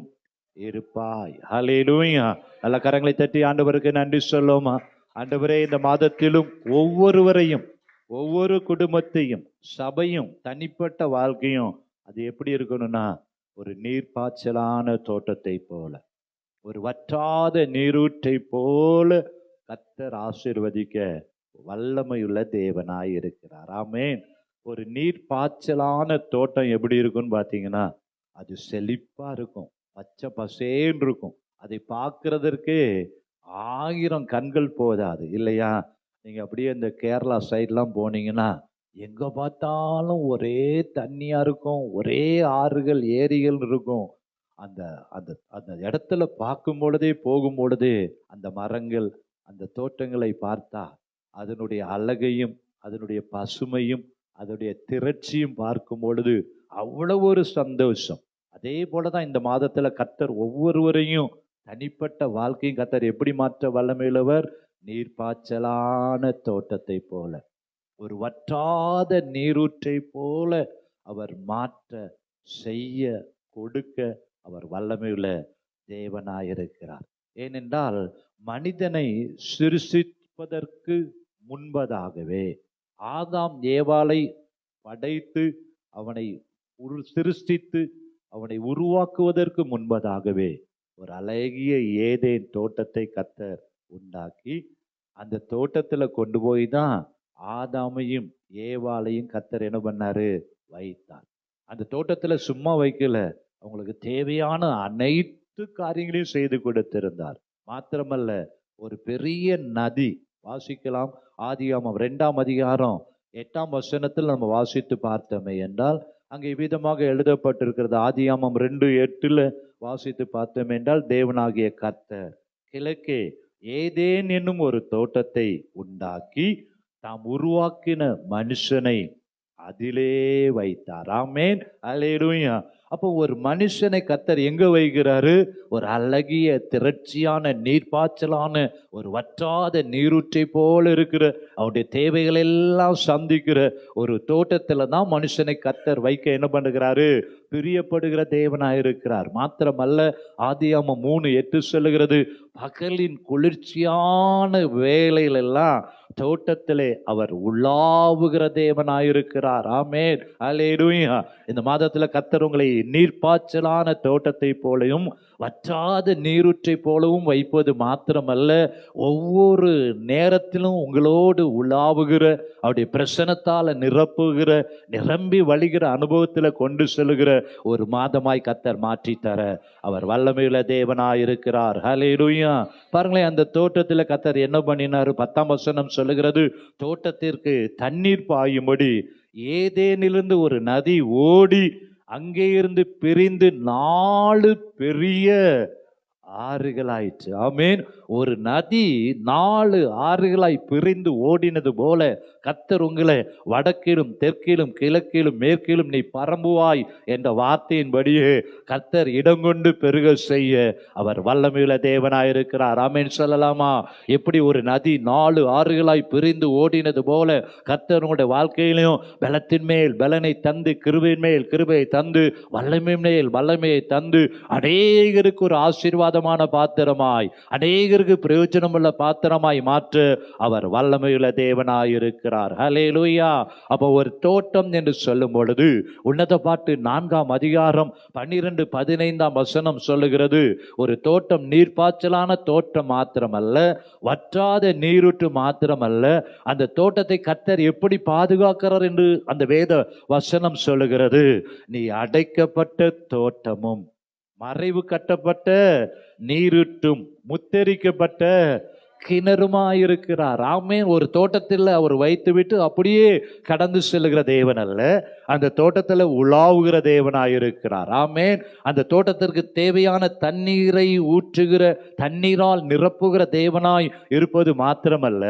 Speaker 1: இருப்பாய். ஹல்லேலூயா. நல்ல கரங்களை தட்டி ஆண்டவருக்கு நன்றி சொல்லுமா. ஆண்டவரே, இந்த மாதத்திலும் ஒவ்வொருவரையும், ஒவ்வொரு குடும்பத்தையும், சபையும், தனிப்பட்ட வாழ்க்கையும் அது எப்படி இருக்கணும்னா, ஒரு நீர்ப்பாய்ச்சலான தோட்டத்தை போல, ஒரு வற்றாத நீரூற்றை போல கர்த்தர் ஆசீர்வதிக்க வல்லமையுள்ள தேவனாய் இருக்கிறார். ஆமென். ஒரு நீர்ப்பாய்ச்சலான தோட்டம் எப்படி இருக்கும்னு பார்த்தீங்கன்னா, அது செழிப்பா இருக்கும், பச்சை பசேன்னு இருக்கும். அதை பார்க்கறதற்கு 1000 கண்கள் போதாது இல்லையா? நீங்க அப்படியே இந்த கேரளா சைட்லாம் போனீங்கன்னா, எங்க பார்த்தாலும் ஒரே தண்ணியா இருக்கும், ஒரே ஆறுகள், ஏரிகள் இருக்கும். அந்த அந்த அந்த இடத்துல பார்க்கும் பொழுதே, போகும் பொழுதே, அந்த மரங்கள், அந்த தோட்டங்களை பார்த்தா அதனுடைய அழகையும், அதனுடைய பசுமையும், அதனுடைய திரட்சியும் பார்க்கும் பொழுது அவ்வளவு ஒரு சந்தோஷம். அதே போலதான் இந்த மாதத்துல கர்த்தர் ஒவ்வொருவரையும், தனிப்பட்ட வாழ்க்கையும் கர்த்தர் எப்படி மாற்ற வல்லமையுள்ளவர்? நீர்ப்பாய்ச்சலான தோட்டத்தை போல, ஒரு வற்றாத நீரூற்றை போல அவர் மாற்ற, செய்ய, கொடுக்க அவர் வல்லமையுள்ள தேவனாயிருக்கிறார். ஏனென்றால் மனிதனை சிருஷ்டிப்பதற்கு முன்பதாகவே, ஆதாம் ஏவாளை படைத்து அவனை சிருஷ்டித்து அவனை உருவாக்குவதற்கு முன்பதாகவே ஒரு அழகிய ஏதேன் தோட்டத்தை கர்த்தர் உண்டாக்கி, அந்த தோட்டத்துல கொண்டு போய் தான் ஆதாமையும் ஏவாளையும் கர்த்தர் என்ன பண்ணாரு? வைத்தார். அந்த தோட்டத்துல சும்மா வைக்கல, அவங்களுக்கு தேவையான அனைத்து காரியங்களையும் செய்து கொடுத்திருந்தார். மாத்திரமல்ல, ஒரு பெரிய நதி, வாசிக்கலாம் ஆதியாகமம் 2ஆம் அதிகாரம் 8ஆம் வசனத்தில் நம்ம வாசித்து பார்த்தோமே என்றால், அங்கே விதமாக எழுதப்பட்டிருக்கிறது. ஆதியாகமம் 2:8 வாசித்து பார்த்தோம் என்றால், தேவனாகிய கர்த்தர் கிழக்கே ஏதேன் என்னும் ஒரு தோட்டத்தை உண்டாக்கி தாம் உருவாக்கின மனுஷனை அதிலே வைத்தார். ஆமென். அல்லேலூயா. அப்போ ஒரு மனுஷனை கர்த்தர் எங்க வைக்கிறாரு? ஒரு அழகிய திரட்சியான நீர்ப்பாய்ச்சலான ஒரு வற்றாத நீரூற்றை போல இருக்கிற, அவருடைய தேவைகள் எல்லாம் சந்திக்கிற ஒரு தோட்டத்துல தான் மனுஷனை கர்த்தர் வைக்க என்ன பண்ணுகிறாரு? பிரியப்படுகிற தேவனாயிருக்கிறார். மாத்திரமல்ல, ஆதியாகமம் 3:8 சொல்லுகிறது, பகலின் குளிர்ச்சியான வேளையிலெல்லாம் தோட்டத்திலே அவர் உலாவுகிற தேவனாயிருக்கிறார். ஆமென். அல்லேலூயா. இந்த மாதத்துல கர்த்தர் உங்களை நீர்ப்பாய்ச்சலான தோட்டத்தை போலவும் வற்றாத நீரூற்றை போலவும் வைப்பது மாத்திரமல்ல, ஒவ்வொரு நேரத்திலும் உங்களோடு உலாவுகிற, அவருடைய பிரசன்னத்தால நிரப்புகிற, நிரம்பி வழிகிற அனுபவத்துல கொண்டு செல்லுகிற ஒரு மாதமாய் கர்த்தர் மாற்றி தர அவர் வல்லமையுள்ள தேவனாயிருக்கிறார். ஹல்லேலூயா. பாருங்களேன், அந்த தோட்டத்துல கர்த்தர் என்ன பண்ணினாரு? 10ஆம் வசனம் சொல்லுகிறது, தோட்டத்திற்கு தண்ணீர் பாயும்படி ஏதேனிலிருந்து ஒரு நதி ஓடி அங்கே இருந்து பிரிந்து 4 பெரிய ஆறுகளாயிற்று. ஆமென். ஒரு நதி 4 ஆறுகளாய் பிரிந்து ஓடினது போல கர்த்தர் உங்களை வடக்கிலும் தெற்கிலும் கிழக்கிலும் மேற்கிலும் நீ பரம்புவாய் என்ற வார்த்தையின்படியே கர்த்தர் இடங்கொண்டு பெருக செய்ய அவர் வல்லமையுள்ள தேவனாயிருக்கிறார். ஆமென் சொல்லலாமா? எப்படி ஒரு நதி 4 ஆறுகளாய் பிரிந்து ஓடினது போல கர்த்தர் உங்களுடைய வாழ்க்கையிலும் பலத்தின் மேல் பலனை தந்து, கிருபையின் மேல் கிருபையை தந்து, வல்லமை மேல் வல்லமையை தந்து, அநேகருக்கு ஒரு ஆசீர்வாதமான பாத்திரமாய், அநேகருக்கு பிரயோஜனமுள்ள பாத்திரமாய் மாற்ற அவர் வல்லமையுள்ள தேவனாயிருக்கிறார். ஹல்லேலூயா. அப்போ ஒரு தோட்டம் என்று சொல்லும் பொழுது, உன்னத பாட்டு 4ஆம் அதிகாரம் 12-15ஆம் வசனம் சொல்லுகிறது, ஒரு தோட்டம் நீர்ப்பாய்ச்சலான தோட்டம் மாத்திரமல்ல, வற்றாத நீரூற்று மாத்திரமல்ல, அந்த தோட்டத்தை கர்த்தர் எப்படி பாதுகாக்கிறார் என்று அந்த வேத வசனம் சொல்லுகிறது. நீ அடைக்கப்பட்ட தோட்டமும், மறைவு கட்டப்பட்ட நீரூற்றும், முத்தரிக்கப்பட்ட கிணறுமாயிருக்கிறார். ஆமென். ஒரு தோட்டத்தில் அவர் வைத்துவிட்டு அப்படியே கடந்து செல்லுகிற தேவன் அல்ல, அந்த தோட்டத்தில் உலாவுகிற தேவனாயிருக்கிறார். ஆமென். அந்த தோட்டத்திற்கு தேவையான தண்ணீரை ஊற்றுகிற, தண்ணீரால் நிரப்புகிற தேவனாய் இருப்பது மாத்திரமல்ல,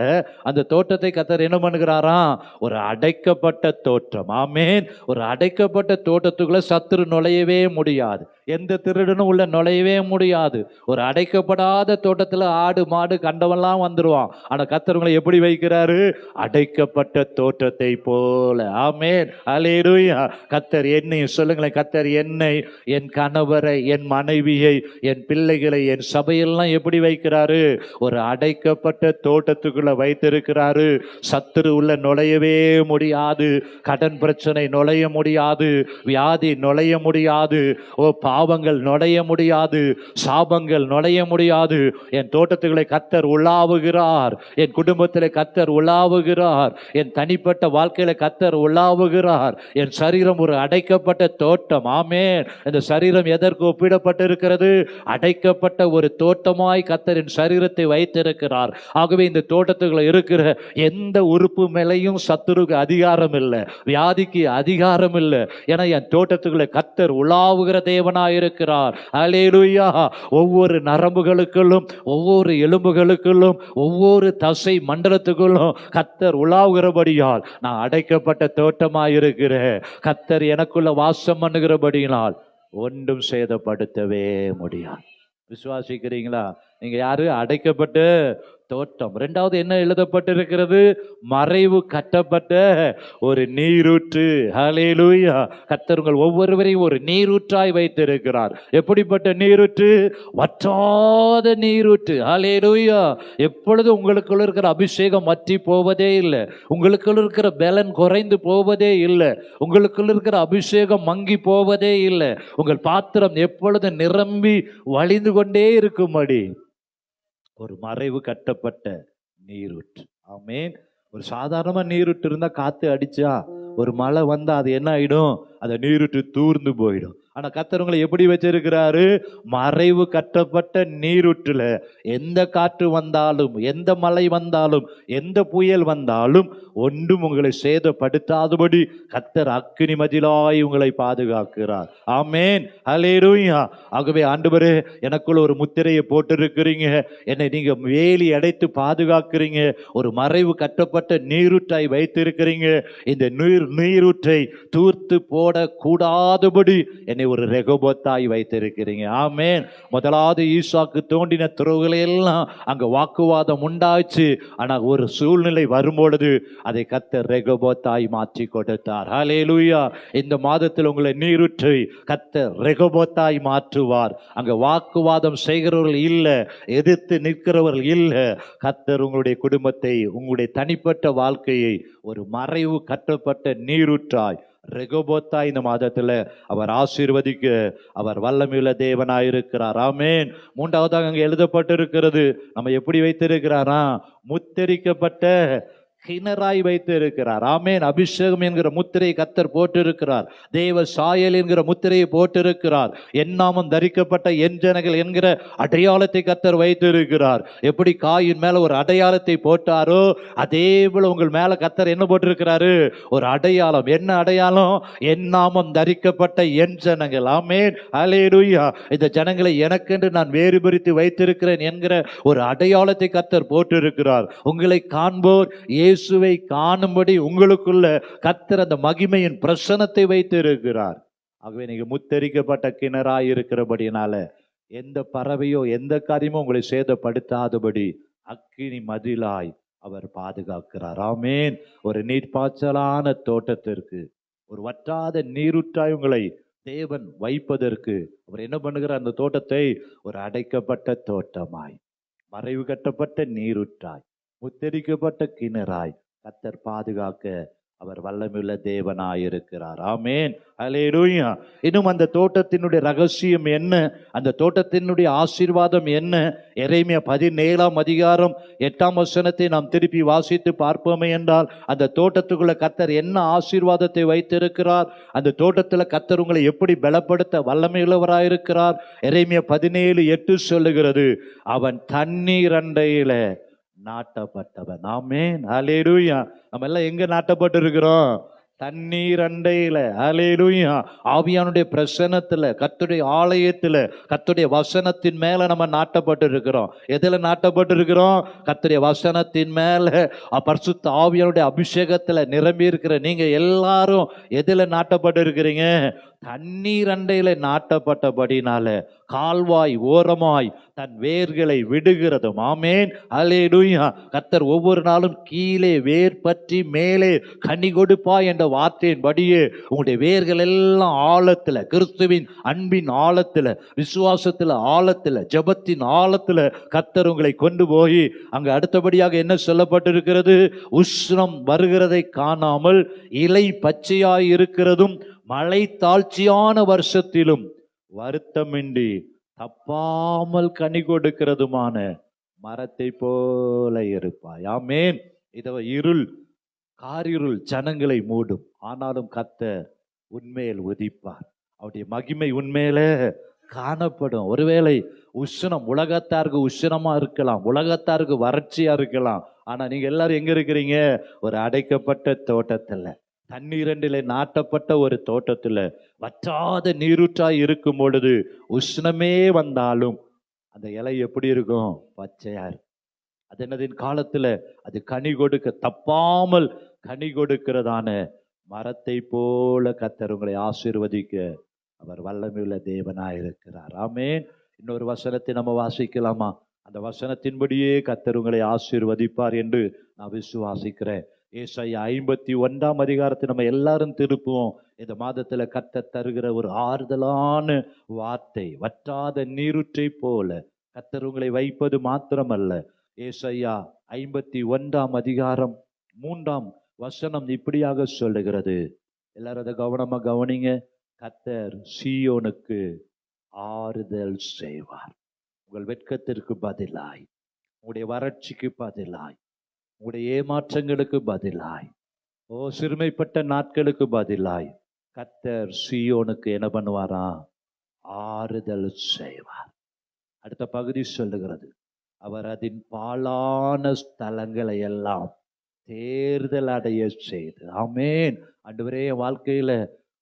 Speaker 1: அந்த தோட்டத்தை கர்த்தர் என்ன பண்ணுகிறாராம்? ஒரு அடைக்கப்பட்ட தோட்டம். ஆமென். ஒரு அடைக்கப்பட்ட தோட்டத்துக்குள்ள சத்துரு நுழையவே முடியாது, எந்த திருடனும் உள்ள நுழையவே முடியாது. ஒரு அடைக்கப்படாத தோட்டத்துல ஆடு மாடு கண்டவெல்லாம் வந்துருவான். ஆனா கர்த்தர் உங்களை எப்படி வைக்கிறாரு? அடைக்கப்பட்ட தோட்டத்தை போல. ஆமென். அல்லேலூயா. கர்த்தர் என்னை சொல்லுங்களேன், கர்த்தர் என்னை, என் கணவரை, என் மனைவியை, என் பிள்ளைகளை, என் சபையெல்லாம் எப்படி வைக்கிறாரு? ஒரு அடைக்கப்பட்ட தோட்டத்துக்குள்ள வைத்திருக்கிறாரு. சத்துரு உள்ள நுழையவே முடியாது, கடன் பிரச்சனை நுழைய முடியாது, வியாதி நுழைய முடியாது, பாவங்கள் நுழைய முடியாது, சாபங்கள் நுழைய முடியாது. என் தோட்டத்துகளை கர்த்தர் உலாவுகிறார், என் குடும்பத்தில் கர்த்தர் உலாவுகிறார், என் தனிப்பட்ட வாழ்க்கையில கர்த்தர் உலாவுகிறார். என் சரீரம் ஒரு அடைக்கப்பட்ட தோட்டம். ஆமென். இந்த சரீரம் எதற்கு ஒப்பிடப்பட்டிருக்கிறது? அடைக்கப்பட்ட ஒரு தோட்டமாய் கர்த்தர் என் சரீரத்தை வைத்திருக்கிறார். ஆகவே இந்த தோட்டத்துக்குள்ள இருக்கிற எந்த உறுப்பு மேலையும் சத்துருக்கு அதிகாரம் இல்லை, வியாதிக்கு அதிகாரம் இல்லை. என என் தோட்டத்துக்குள்ள கர்த்தர் உலாவுகிற தேவனாயிருக்கிறார். அல்லேலூயா. ஒவ்வொரு நரம்புகளுக்குள்ளும், ஒவ்வொரு எலும்புகளுக்குள்ளும், ஒவ்வொரு தசை மண்டலத்துக்குள்ளும் கர்த்தர் உலாவுகிறபடியால் நான் அடைக்கப்பட்ட தோட்டமாயிருக்கிறேன். கர்த்தர் எனக்குள்ள வாசம் பண்ணுகிறபடியினால் ஒன்றும் சேதப்படுத்தவே முடியாது. விசுவாசிக்கிறீங்களா? நீங்க யாரு? அடைக்கப்பட்ட தோட்டம். இரண்டாவது என்ன எழுதப்பட்டிருக்கிறது? மறைவு கட்டப்பட்ட ஒரு நீரூற்று. ஹல்லேலூயா. கர்த்தர் உங்கள் ஒவ்வொருவரையும் ஒரு நீரூற்றாய் வைத்திருக்கிறார். எப்படிப்பட்ட நீரூற்று? வற்றாத நீரூற்று. ஹல்லேலூயா. எப்பொழுது உங்களுக்குள்ள இருக்கிற அபிஷேகம் வற்றி போவதே இல்லை, உங்களுக்குள்ள இருக்கிற பலன் குறைந்து போவதே இல்லை, உங்களுக்குள்ள இருக்கிற அபிஷேகம் மங்கி போவதே இல்லை. உங்கள் பாத்திரம் எப்பொழுது நிரம்பி வழிந்து கொண்டே இருக்கும்படி ஒரு மறைவு கட்டப்பட்ட நீரூற்று. ஆமென். ஒரு சாதாரணமா நீரூற்று இருந்தா காத்து அடிச்சா, ஒரு மழை வந்தா அது என்ன ஆயிடும்? அந்த நீரூற்று தூர்ந்து போயிடும். ஆனா கர்த்தர் உங்களை எப்படி வச்சிருக்கிறாரு? மறைவு கட்டப்பட்ட நீரூற்றுல எந்த காற்று வந்தாலும், எந்த மழை வந்தாலும், எந்த புயல் வந்தாலும் ஒன்றும் உங்களை சேதப்படுத்தாதபடி கர்த்தர் அக்கினி மதிலாய் உங்களை பாதுகாக்கிறார். ஆமென். அல்லேலூயா. ஆகவே ஆண்டவரே, எனக்குள்ள ஒரு முத்திரையை போட்டிருக்கிறீங்க, என்னை நீங்க வேலி அடைத்து பாதுகாக்கிறீங்க, ஒரு மறைவு கட்டப்பட்ட நீரூற்றாய் வைத்திருக்கிறீங்க. இந்த நீரூற்றை தூர்த்து போட கூடாதபடி என்னை ஒரு ரெகோபோத்தாய் வைத்திருக்கிறீங்க. ஆமென். முதலாவது ஈசாக்கு தோண்டின துறவுகளை எல்லாம் அங்க வாக்குவாதம் உண்டாச்சு. ஆனா ஒரு சூழ்நிலை வரும்பொழுது அதை கர்த்தர் ரெகோபோத்தாய் மாற்றி கொடுத்தார். ஹல்லேலூயா. இந்த மாதத்தில் உங்களை நீரூற்றை கர்த்தர் ரெகோபோத்தாய் மாற்றுவார். அங்க வாக்குவாதம் செய்கிறவர்கள் இல்ல, எதிர்த்து நிற்கிறவர்கள் இல்ல. கர்த்தர் உங்களுடைய குடும்பத்தை, உங்களுடைய தனிப்பட்ட வாழ்க்கையை ஒரு மறைவு கட்டப்பட்ட நீரூற்றாய், ரெகோபோத்தாய் இந்த மாதத்துல அவர் ஆசீர்வதிக்க அவர் வல்லமையுள்ள தேவனாயிருக்கிறார். ஆமென். மூன்றாவதாக அங்க எழுதப்பட்டிருக்கிறது, நம்ம எப்படி வைத்திருக்கிறாரா? முத்தரிக்கப்பட்ட கிணறாய் வைத்து இருக்கிறார். ஆமென். அபிஷேகம் என்கிற முத்திரையை கர்த்தர் போட்டிருக்கிறார். தேவ சாயல் என்கிற முத்திரையை போட்டிருக்கிறார். என்னாமம் தரிக்கப்பட்ட என் ஜனங்கள் என்கிற அடையாளத்தை கர்த்தர் வைத்திருக்கிறார். எப்படி காயின் மேல ஒரு அடையாளத்தை போட்டாரோ, அதே போல உங்கள் மேல கர்த்தர் என்ன போட்டிருக்கிறாரு? ஒரு அடையாளம். என்ன அடையாளம்? என்னாமம் தரிக்கப்பட்ட என் ஜனங்கள். ஆமென். அல்லேலூயா. இந்த ஜனங்களை எனக்கென்று நான் வேறு பிரித்து வைத்திருக்கிறேன் என்கிற ஒரு அடையாளத்தை கர்த்தர் போட்டிருக்கிறார். உங்களை காண்போர் இயேசுவை காணும்படி உங்களுக்குள்ள கர்த்தர் அந்த மகிமையின் பிரசன்னத்தை வைத்து இருக்கிறார். ஆகவே நீங்க முத்தரிக்கப்பட்ட கிணறாய் இருக்கிறபடினால எந்த பறவையோ எந்த காரியமோ உங்களை சேதப்படுத்தாதபடி அக்கினி மதிலாய் அவர் பாதுகாக்கிறார். ஆமென். ஒரு நீர்ப்பாய்ச்சலான தோட்டத்திற்கு, ஒரு வற்றாத நீரூற்றாய் உங்களை தேவன் வைப்பதற்கு அவர் என்ன பண்ணுகிறார்? அந்த தோட்டத்தை ஒரு அடைக்கப்பட்ட தோட்டமாய், மறைவு கட்டப்பட்ட நீரூற்றாய், முத்தரிக்கப்பட்ட கிணறாய் கர்த்தர் பாதுகாக்க அவர் வல்லமையுள்ள தேவனாயிருக்கிறார். ஆமென். அல்லேலூயா. இன்னும் அந்த தோட்டத்தினுடைய ரகசியம் என்ன? அந்த தோட்டத்தினுடைய ஆசீர்வாதம் என்ன? எரேமியா 17ஆம் அதிகாரம் 8ஆம் வசனத்தை நாம் திருப்பி வாசித்து பார்ப்போமே என்றால், அந்த தோட்டத்துக்குள்ள கர்த்தர் என்ன ஆசீர்வாதத்தை வைத்திருக்கிறார், அந்த தோட்டத்துல கர்த்தர் உங்களை எப்படி பலப்படுத்த வல்லமையுள்ளவராயிருக்கிறார். எரேமியா 17:8 சொல்லுகிறது, அவன் தண்ணீர் அண்டையில நாட்டப்பட்டவன். ஆமென். ஹல்லேலூயா. நம்ம எல்லாம் எங்க நாட்டப்பட்டு இருக்கிறோம்? தண்ணீர் அண்டையில. ஹல்லேலூயா. ஆவியானுடைய பிரசன்னத்துல, கர்த்தருடைய ஆலயத்துல, கர்த்தருடைய வசனத்தின் மேல நம்ம நாட்டப்பட்டு இருக்கிறோம். எதுல நாட்டப்பட்டு இருக்கிறோம்? கர்த்தருடைய வசனத்தின் மேல, பரிசுத்த ஆவியானுடைய அபிஷேகத்துல நிரம்பி இருக்கிற நீங்க எல்லாரும் எதுல நாட்டப்பட்டு இருக்கிறீங்க? தண்ணீர் அண்டையில நாட்டப்பட்டபடினால கால்வாய் ஓரமாய் தன் வேர்களை விடுகிறதும். ஆமென். அல்லேலூயா. கர்த்தர் ஒவ்வொரு நாளும் கீழே வேர் பற்றி மேலே கனி கொடுப்பா என்ற வார்த்தையின்படியே உங்களுடைய வேர்கள் எல்லாம் ஆழத்துல, கிறிஸ்துவின் அன்பின் ஆழத்துல, விசுவாசத்துல ஆழத்துல, ஜெபத்தின் ஆழத்துல கர்த்தர் உங்களை கொண்டு போய் அங்க அடுத்தபடியாக என்ன சொல்லப்பட்டிருக்கிறது? உஷ்ணம் வருகிறதை காணாமல் இலை பச்சையாய் இருக்கிறதும் மழை தாழ்ச்சியான வருஷத்திலும் வருத்தமின்றி தப்பாமல் கனி கொடுக்கிறதுமான மரத்தை போல இருப்பாய். ஆமென். இத காரிருள் ஜனங்களை மூடும், ஆனாலும் கர்த்தர் உன்மேல் உதிப்பார். அவருடைய மகிமை உண்மையில காணப்படும். ஒருவேளை உஷ்ணம் உலகத்தாருக்கு உஷ்ணமா இருக்கலாம், உலகத்தாருக்கு வறட்சியா இருக்கலாம். ஆனா நீங்க எல்லாரும் எங்க இருக்கிறீங்க? ஒரு அடைக்கப்பட்ட தோட்டத்துல, தண்ணீரண்டிலே நாட்டப்பட்ட ஒரு தோட்டத்துல, வற்றாத நீரூற்றாய் இருக்கும் பொழுது உஷ்ணமே வந்தாலும் அந்த இலை எப்படி இருக்கும்? பச்சையா இருக்கும். அது என்னதின் காலத்துல அது கனி கொடுக்க, தப்பாமல் கனி கொடுக்கிறதான மரத்தை போல கர்த்தர் உங்களை ஆசீர்வதிக்க அவர் வல்லமையுள்ள தேவனாய் இருக்கிறார். ஆமென். இன்னொரு வசனத்தை நம்ம வாசிக்கலாமா? அந்த வசனத்தின்படியே கர்த்தர் உங்களை ஆசீர்வதிப்பார் என்று நான் விசுவாசிக்கிறேன். ஏசாயா 51 அதிகாரத்தை நம்ம எல்லாரும் திருப்புவோம். இந்த மாதத்துல கர்த்தர் தருகிற ஒரு ஆறுதலான வார்த்தை, வற்றாத நீரூற்றை போல கர்த்தர் உங்களை வைப்பது மாத்திரமல்ல. ஏசாயா 51 அதிகாரம் 3 வசனம் இப்படியாக சொல்லுகிறது. எல்லாரும் அதை கவனமா கவனிங்க. கர்த்தர் சீயோனுக்கு ஆறுதல் செய்வார். உங்கள் வெட்கத்திற்கு பதிலாய், உங்களுடைய வறட்சிக்கு பதிலாய், உங்களுடைய ஏமாற்றங்களுக்கு பதிலாய், சிறுமைப்பட்ட நாட்களுக்கு பதிலாய் கர்த்தர் சீயோனுக்கு என்ன பண்ணுவாரா? ஆறுதல் செய்வார். அடுத்த பகுதி சொல்லுகிறது, அவர் அதன் பாழான ஸ்தலங்களை எல்லாம் தேர்தல் அடைய செய்து. ஆமென். ஆண்டவரே, என் வாழ்க்கையில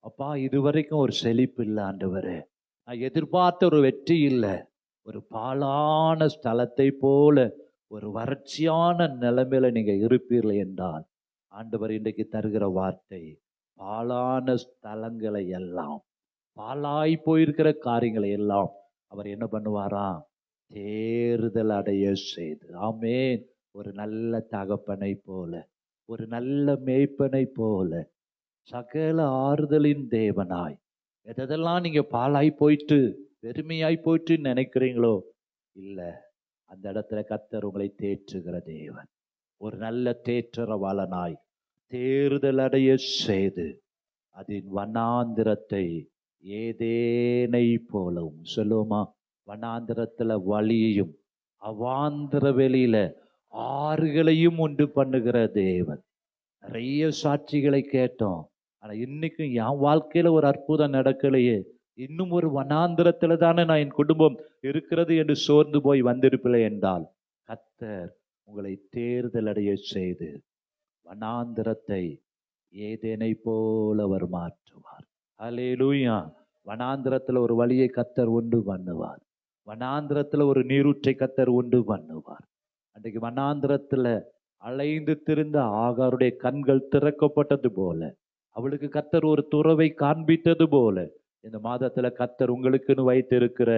Speaker 1: அப்பா இதுவரைக்கும் ஒரு செழிப்பு இல்லை ஆண்டவரே, நான் எதிர்பார்த்த ஒரு வெற்றி இல்லை, ஒரு பாழான ஸ்தலத்தை போல ஒரு வறட்சியான நிலைமையில நீங்க இருப்பீர்கள் என்றால், ஆண்டவர் இன்றைக்கு தருகிற வார்த்தை, பாழான ஸ்தலங்களை எல்லாம், பாழாய் போயிருக்கிற காரியங்களை எல்லாம் அவர் என்ன பண்ணுவாரா? தேர்தல் அடைய செய்து. ஆமென். ஒரு நல்ல தகப்பனை போல, ஒரு நல்ல மேய்ப்பனை போல, சகல ஆறுதலின் தேவனாய், எதெல்லாம் நீங்க பாழாய் போயிட்டு வெறுமையாய் போயிட்டு நினைக்கிறீங்களோ, இல்ல, அந்த இடத்துல கர்த்தர் உங்களை தேற்றுகிற தேவன். ஒரு நல்ல தேற்றரவாளனாய் தேர்தல் அடைய செய்து அதன் வனாந்திரத்தை ஏதேனை போலவும். சொல்லுவோமா? வனாந்திரத்துல வழியையும் அவாந்திர வெளியில ஆறுகளையும் உண்டு பண்ணுகிற தேவன். நிறைய சாட்சிகளை கேட்டோம். ஆனா இன்னைக்கும் என் வாழ்க்கையில ஒரு அற்புதம் நடக்கலையே, இன்னும் ஒரு வனாந்திரத்துல தானே நான் என் குடும்பம் இருக்கிறது என்று சோர்ந்து போய் வந்திருப்பில்லை என்றால், கர்த்தர் உங்களை தேர்தல் அடைய செய்து வனாந்திரத்தை ஏதேனை போல அவர் மாற்றுவார். அல்லேலூயா. வனாந்திரத்துல ஒரு வழியை கர்த்தர் உண்டு பண்ணுவார். வனாந்திரத்துல ஒரு நீரூற்றை கர்த்தர் உண்டு பண்ணுவார். அன்றைக்கு வனாந்திரத்துல அலைந்து திரிந்த ஆகாருடைய கண்கள் திறக்கப்பட்டது போல, அவளுக்கு கர்த்தர் ஒரு துறவை காண்பித்தது போல, இந்த மாதத்துல கர்த்தர் உங்களுக்குன்னு வைத்திருக்கிற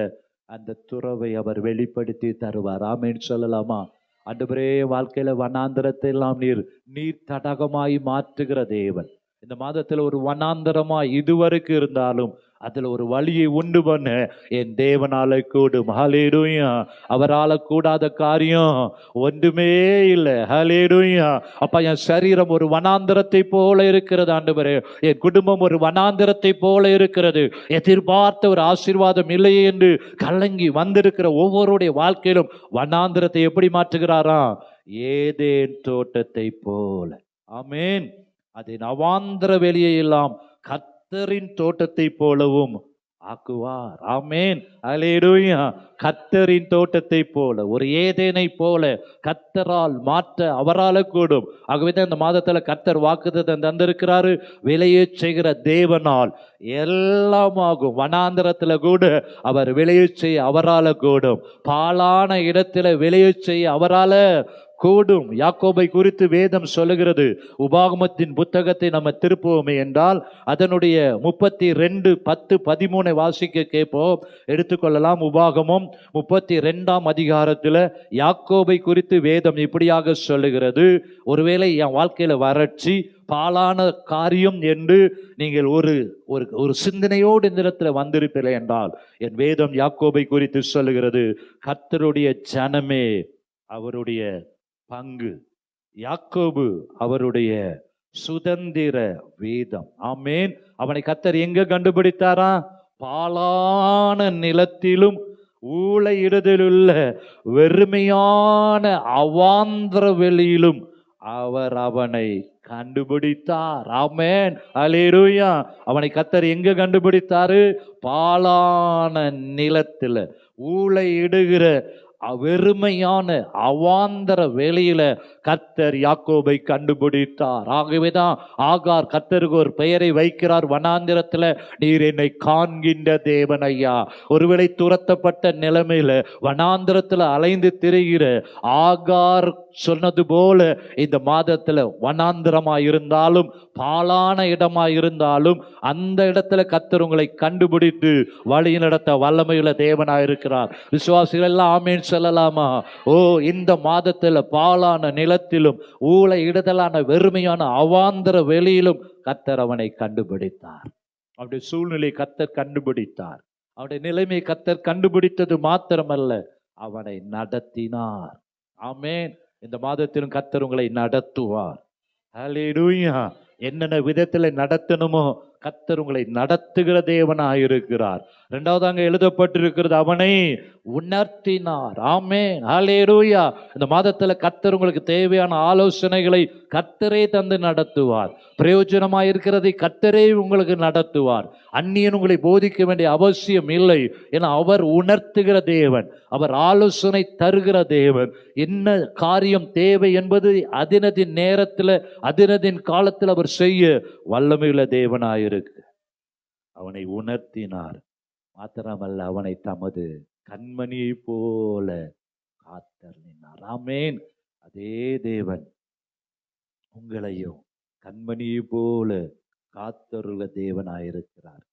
Speaker 1: அந்த துறவை அவர் வெளிப்படுத்தி தருவார். ஆமென் சொல்லலாமா? ஆண்டவரே, வாழ்க்கையில வனாந்தரத்தை எல்லாம் நீர் தடாகமாய் மாற்றுகிற தேவன். இந்த மாதத்துல ஒரு வனாந்தரமாய் இதுவரைக்கும் இருந்தாலும் அதுல ஒரு வழியை உண்டு பண்ண என் தேவனால கூடும். ஹல்லேலூயா. அவரால கூடாத காரியம் ஒன்றுமே இல்லை. ஹல்லேலூயா. அப்பா, என் சரீரம் ஒரு வனாந்தரத்தை போல இருக்கிறது ஆண்டவரே, என் குடும்பம் ஒரு வனாந்தரத்தை போல இருக்கிறது, எதிர்பார்த்த ஒரு ஆசீர்வாதம் இல்லையே என்று கலங்கி வந்திருக்கிற ஒவ்வொருடைய வாழ்க்கையிலும் வனாந்தரத்தை எப்படி மாற்றுகிறாரா? ஏதேன் தோட்டத்தை போல. ஆமென். அதன் அவாந்தர வெளியை எல்லாம் கர்த்தரின் தோட்டத்தை போலவும் ஆக்குவார். ஆமென். அல்லேலூயா. கர்த்தரின் தோட்டத்தை போல, ஒரு ஏதேனை போல கர்த்தரால் மாற்ற அவரால் கூடும். ஆகவேதான் இந்த மாதத்துல கர்த்தர் வாக்குத்தத்தம் தந்திருக்கிறாரு. விளைய செய்கிற தேவனால் எல்லாமாகும். வனாந்தரத்துல கூட அவர் விளைய செய்ய அவரால் கூடும். பாலான இடத்துல விளைய செய்ய அவரால் கூடும். யாக்கோபை குறித்து வேதம் சொல்லுகிறது. உபாகமத்தின் புத்தகத்தை நம்ம திருப்புவோமே என்றால் அதனுடைய 32:10-13 வாசிக்க கேட்போம். எடுத்துக்கொள்ளலாம். உபாகமம் 32ஆம் அதிகாரத்தில் யாக்கோபை குறித்து வேதம் இப்படியாக சொல்லுகிறது. ஒருவேளை என் வாழ்க்கையில வறட்சி, பாலான காரியம் என்று நீங்கள் ஒரு சிந்தனையோடு இந்த இடத்துல வந்திருப்பீர்கள் என்றால், என் வேதம் யாக்கோபை குறித்து சொல்லுகிறது. கர்த்தருடைய ஜனமே அவருடைய பங்கு, யாக்கோபு அவருடைய சுதந்திர வேதம். ஆமேன். அவனை கர்த்தர் எங்க கண்டுபிடித்தாரா? பாலான நிலத்திலும் ஊளையிடுதலுள்ள வெறுமையான அவாந்திர வெளியிலும் அவர் அவனை கண்டுபிடித்தார். ஆமென். அல்லேலூயா. அவனை கர்த்தர் எங்க கண்டுபிடித்தாரு? பாலான நிலத்துல ஊளையிடுகிற வெறுமையான அவாந்தர வேளையில கர்த்தர் யாக்கோபை கண்டுபிடித்தார். ஆகவேதான் ஆகார் கர்த்தருக்கு ஒரு பெயரை வைக்கிறார். வனாந்திரத்துல நீர் என்னை காண்கின்ற தேவன் ஐயா. ஒருவேளை துரத்தப்பட்ட நிலைமையில வனாந்திரத்துல அலைந்து திரிகிற ஆகார் சொன்னது போல இந்த மாதத்துல வனாந்திரமா இருந்தாலும் பாலான இடமா இருந்தாலும் அந்த இடத்துல கர்த்தர் உங்களை கண்டுபிடித்து வழி நடத்த வல்லமையுள்ள தேவனாயிருக்கிறார். விசுவாசிகள் எல்லாம் ஆமேன் சொல்லலாமா? ஓ, இந்த மாதத்துல பாலான நிலத்திலும் ஊழ இடதலான வெறுமையான அவாந்தர வெளியிலும் கர்த்தர் அவனை கண்டுபிடித்தார். அவருடைய சூழ்நிலை கர்த்தர் கண்டுபிடித்தார். அவருடைய நிலைமை கர்த்தர் கண்டுபிடித்தது மாத்திரமல்ல, அவனை நடத்தினார். ஆமேன். இந்த மாதத்திலும் கர்த்தர் உங்களை நடத்துவார். ஹல்லேலூயா. என்னென்ன விதத்துல நடத்தணுமோ கர்த்தர் உங்களை நடத்துகிற தேவனாயிருக்கிறார். இரண்டாவது அங்க எழுதப்பட்டிருக்கிறது, அவனை உணர்த்தினார். ஆமென். ஹல்லேலூயா. இந்த மாதத்துல கர்த்தர் உங்களுக்கு தேவையான ஆலோசனைகளை கர்த்தரே தந்து நடத்துவார். பிரயோஜனமாய் இருக்கிறதை கர்த்தரே உங்களுக்கு நடத்துவார். அந்நியன் உங்களை போதிக்க வேண்டிய அவசியம் இல்லை. ஏன்னா அவர் உணர்த்துகிற தேவன், அவர் ஆலோசனை தருகிற தேவன். என்ன காரியம் தேவை என்பது அதினதின் நேரத்தில் அதினதின் காலத்தில் அவர் செய்ய வல்லமையுள்ள தேவனாயிருக்கு. அவனை உணர்த்தினார். மாத்திரமல்ல, அவனை தமது கண்மணியை போல காத்தருளினார். ஆமென். அதே தேவன் உங்களையும் கண்மணியை போல காத்தருள தேவனாயிருக்கிறார்.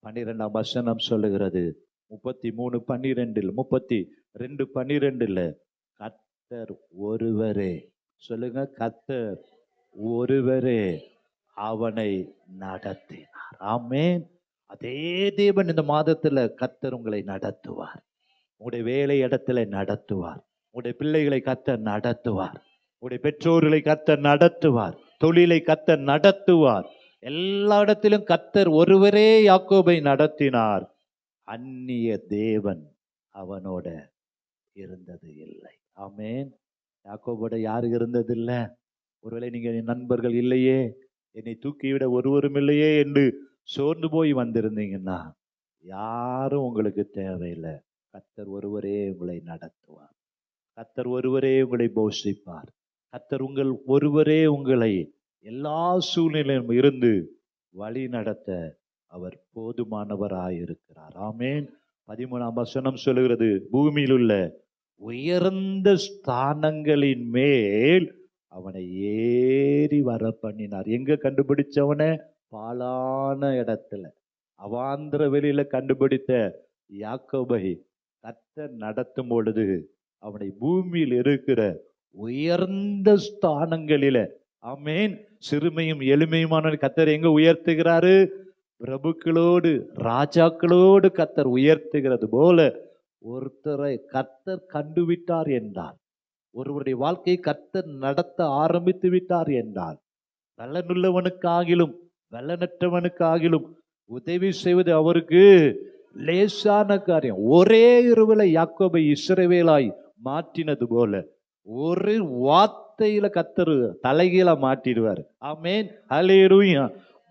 Speaker 1: 12ஆம் வசனம் சொல்லுகிறது, 32:12 கர்த்தர் ஒருவரே, சொல்லுங்க, கர்த்தர் ஒருவரே அவனை நடத்தினார். ஆமென். அதே தேவன் இந்த மாதத்துல கர்த்தர் உங்களை நடத்துவார். உங்களுடைய வேலை இடத்துல நடத்துவார். உங்களுடைய பிள்ளைகளை கர்த்தர் நடத்துவார். உங்களுடைய பெற்றோர்களை கர்த்தர் நடத்துவார். தொழிலை கர்த்தர் நடத்துவார். எல்லா இடத்திலும் கர்த்தர் ஒருவரே யாக்கோபை நடத்தினார். அந்நிய தேவன் அவனோட இருந்தது இல்லை. ஆமென். யாக்கோபோட யாரு இருந்தது இல்லை? ஒருவேளை நீங்க என் நண்பர்கள் இல்லையே, என்னை தூக்கிவிட ஒருவரும் இல்லையே என்று சோர்ந்து போய் வந்திருந்தீங்கன்னா யாரும் உங்களுக்கு தேவையில்லை. கர்த்தர் ஒருவரே உங்களை நடத்துவார். கர்த்தர் ஒருவரே உங்களை போஷிப்பார். கர்த்தர் ஒருவரே உங்களை எல்லா சூழ்நிலையிலும் இருந்து வழி நடத்த அவர் போதுமானவராயிருக்கிறார். ஆமென். 13ஆம் வசனம் சொல்லுகிறது, பூமியில் உள்ள உயர்ந்த ஸ்தானங்களின் மேல் அவனை ஏறி வர பண்ணினார். எங்க கண்டுபிடிச்சவன? பாலான இடத்துல அவாந்திர வெளியில கண்டுபிடித்த யாக்கோபை கர்த்தர் நடத்தும் பொழுது அவனை பூமியில் இருக்கிற உயர்ந்த ஸ்தானங்களில, ஆமென், சிறுமையும் எளிமையுமான கர்த்தர் எங்க உயர்த்துகிறாரு? பிரபுக்களோடு ராஜாக்களோடு கர்த்தர் உயர்த்துகிறது போல ஒருத்தரை கர்த்தர் கண்டுவிட்டார் என்றால், ஒருவருடைய வாழ்க்கையை கர்த்தர் நடத்த ஆரம்பித்து விட்டார் என்றால், பலனுள்ளவனுக்காகிலும் பலனற்றவனுக்காகிலும் உதவி செய்வது அவருக்கு லேசான காரியம். ஒரே இரவுல யாக்கோபை இஸ்ரவேலாய் மாற்றினது போல ஒரு வார்த்தையில கர்த்தர் தலைகீழ மாற்றிடுவார். ஆமென். ஹல்லேலூயா.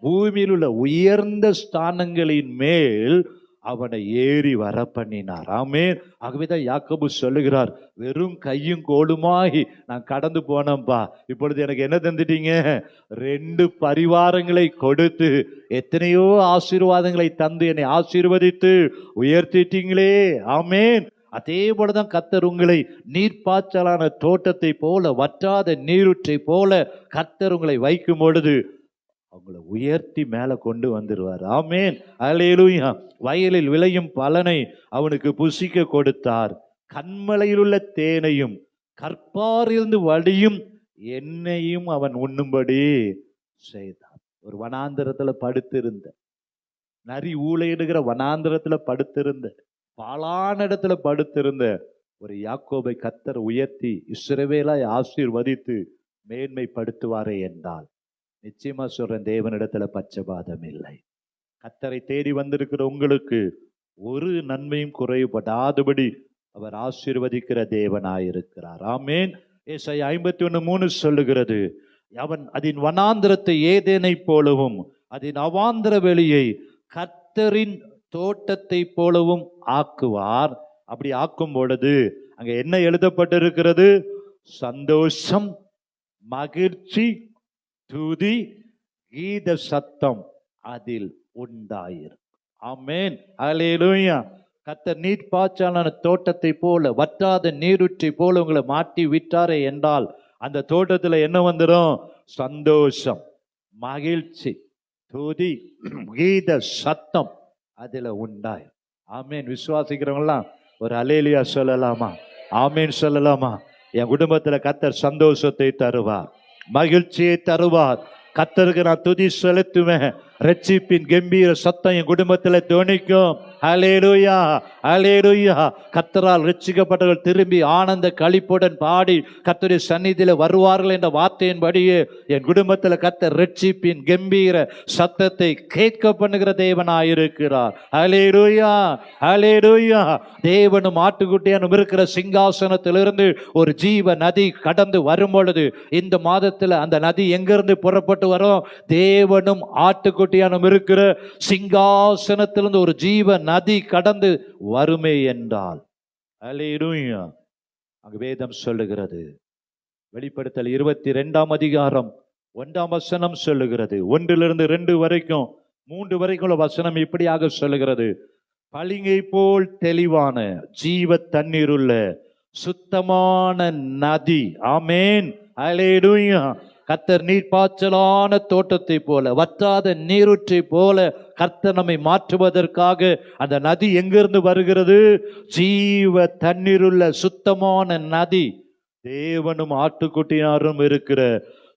Speaker 1: பூமியில் உள்ள உயர்ந்த ஸ்தானங்களின் மேல் அவனை ஏறி வர பண்ணினார். ஆமென். ஆகவேதான் யாக்கோபு சொல்லுகிறார், வெறும் கையும் கோலுமாய் நான் கடந்து போனேன்பா, இப்பொழுது எனக்கு என்ன தந்துட்டீங்க? 2 பரிவாரங்களை கொடுத்து எத்தனையோ ஆசீர்வாதங்களை தந்து என்னை ஆசீர்வதித்து உயர்த்திட்டீங்களே. ஆமென். அதே போலதான் கர்த்தர் உங்களை நீர்ப்பாய்ச்சலான தோட்டத்தை போல, வற்றாத நீரூற்றை போல கர்த்தர் உங்களை வைக்கும் பொழுது அவங்களை உயர்த்தி மேல கொண்டு வந்துருவார். ஆமென். அல்லேலூயா. வயலில் விளையும் பலனை அவனுக்கு புசிக்க கொடுத்தார். கண்மலையில் உள்ள தேனையும் கற்பாரிலிருந்து வடியும் எண்ணெயும் அவன் உண்ணும்படி செய்தான். ஒரு வனாந்திரத்துல படுத்திருந்த, நரி ஊளையிடுகிற வனாந்திரத்துல படுத்திருந்த, பாழான இடத்துல படுத்திருந்த ஒரு யாக்கோபை கர்த்தர் உயர்த்தி இஸ்ரவேலை ஆசீர்வதித்து மேன்மைப்படுத்துவாரே என்றால், நிச்சயமா சொல்றேன், தேவனிடத்துல பட்சபாதம் இல்லை. கர்த்தரை தேடி வந்திருக்கிற உங்களுக்கு ஒரு நன்மையும் குறைபடாதபடி அவர் ஆசீர்வதிக்கிற தேவனாயிருக்கிறார். ஆமென். ஏசாயா 51:3 சொல்லுகிறது, அவன் அதன் வனாந்திரத்தை ஏதேனை போலவும் அதன் அவாந்திர வெளியை கர்த்தரின் தோட்டத்தை போலவும் ஆக்குவார். அப்படி ஆக்கும் பொழுது அங்க என்ன எழுதப்பட்டிருக்கிறது? சந்தோஷம், மகிழ்ச்சி, துதி, கீத சத்தம் அதில் உண்டாயிரும். ஆமென். அல்லேலூயா. கர்த்தர் நீர்ப்பாய்ச்சலான தோட்டத்தை போல, வற்றாத நீரூற்றை போல உங்களை மாட்டி விட்டாரே என்றால், அந்த தோட்டத்துல என்ன வந்துடும்? சந்தோஷம், மகிழ்ச்சி, துதி, கீத சத்தம் அதுல உண்டாயிரும். ஆமென். விசுவாசிக்கிறவங்களாம் ஒரு அல்லேலூயா சொல்லலாமா? ஆமென் சொல்லலாமா? என் குடும்பத்துல கர்த்தர் சந்தோஷத்தை தருவார், மகிழ்ச்சியை தருவார். கர்த்தருக்கு நான் துதி செலுத்துவேன். ரட்சிப்பின் கம்பீர சத்தம் என் குடும்பத்துல தோணிக்கும். அல்லேலூயா, அல்லேலூயா. கர்த்தரால் ரட்சிக்கப்பட்டவர்கள் திரும்பி ஆனந்த களிப்புடன் பாடி கர்த்தருடைய சந்நிதியில வருவார்கள் என்ற வார்த்தையின்படியே என் குடும்பத்துல கர்த்தர் ரட்சிப்பின் கம்பீர சத்தத்தை கேட்க பண்ணுகிற தேவனாயிருக்கிறார். அல்லேலூயா, அல்லேலூயா. தேவனும் ஆட்டுக்குட்டியானும் இருக்கிற சிங்காசனத்திலிருந்து ஒரு ஜீவ நதி கடந்து வரும் பொழுது, இந்த மாதத்துல அந்த நதி எங்கிருந்து புறப்பட்டு வரும்? தேவனும் ஆட்டுக்குட்டியானும் இருக்கிற சிங்காசனத்திலிருந்து ஒரு ஜீவ நதி கடந்து வருமே என்றால், அல்லேலூயா. அங்கு வேதம் சொல்லுகிறது, வெளிப்படுத்தல் 22ஆம் அதிகாரம் 1ஆம் வசனம் சொல்லுகிறது, 1லிருந்து 2 வரைக்கும் 3 வரைக்கும் வசனம் இப்படியாக சொல்லுகிறது, பளிங்கை போல் தெளிவான ஜீவ தண்ணீருள்ள சுத்தமான நதி. ஆமென். அல்லேலூயா. கர்த்தர் நீர்ப்பாய்ச்சலான தோட்டத்தை போல, வற்றாத நீரூற்றை போல கர்த்தர் நம்மை மாற்றுவதற்காக அந்த நதி எங்கிருந்து வருகிறது? ஜீவ தண்ணீருள்ள சுத்தமான நதி தேவனும் ஆட்டுக்குட்டியாரும் இருக்கிற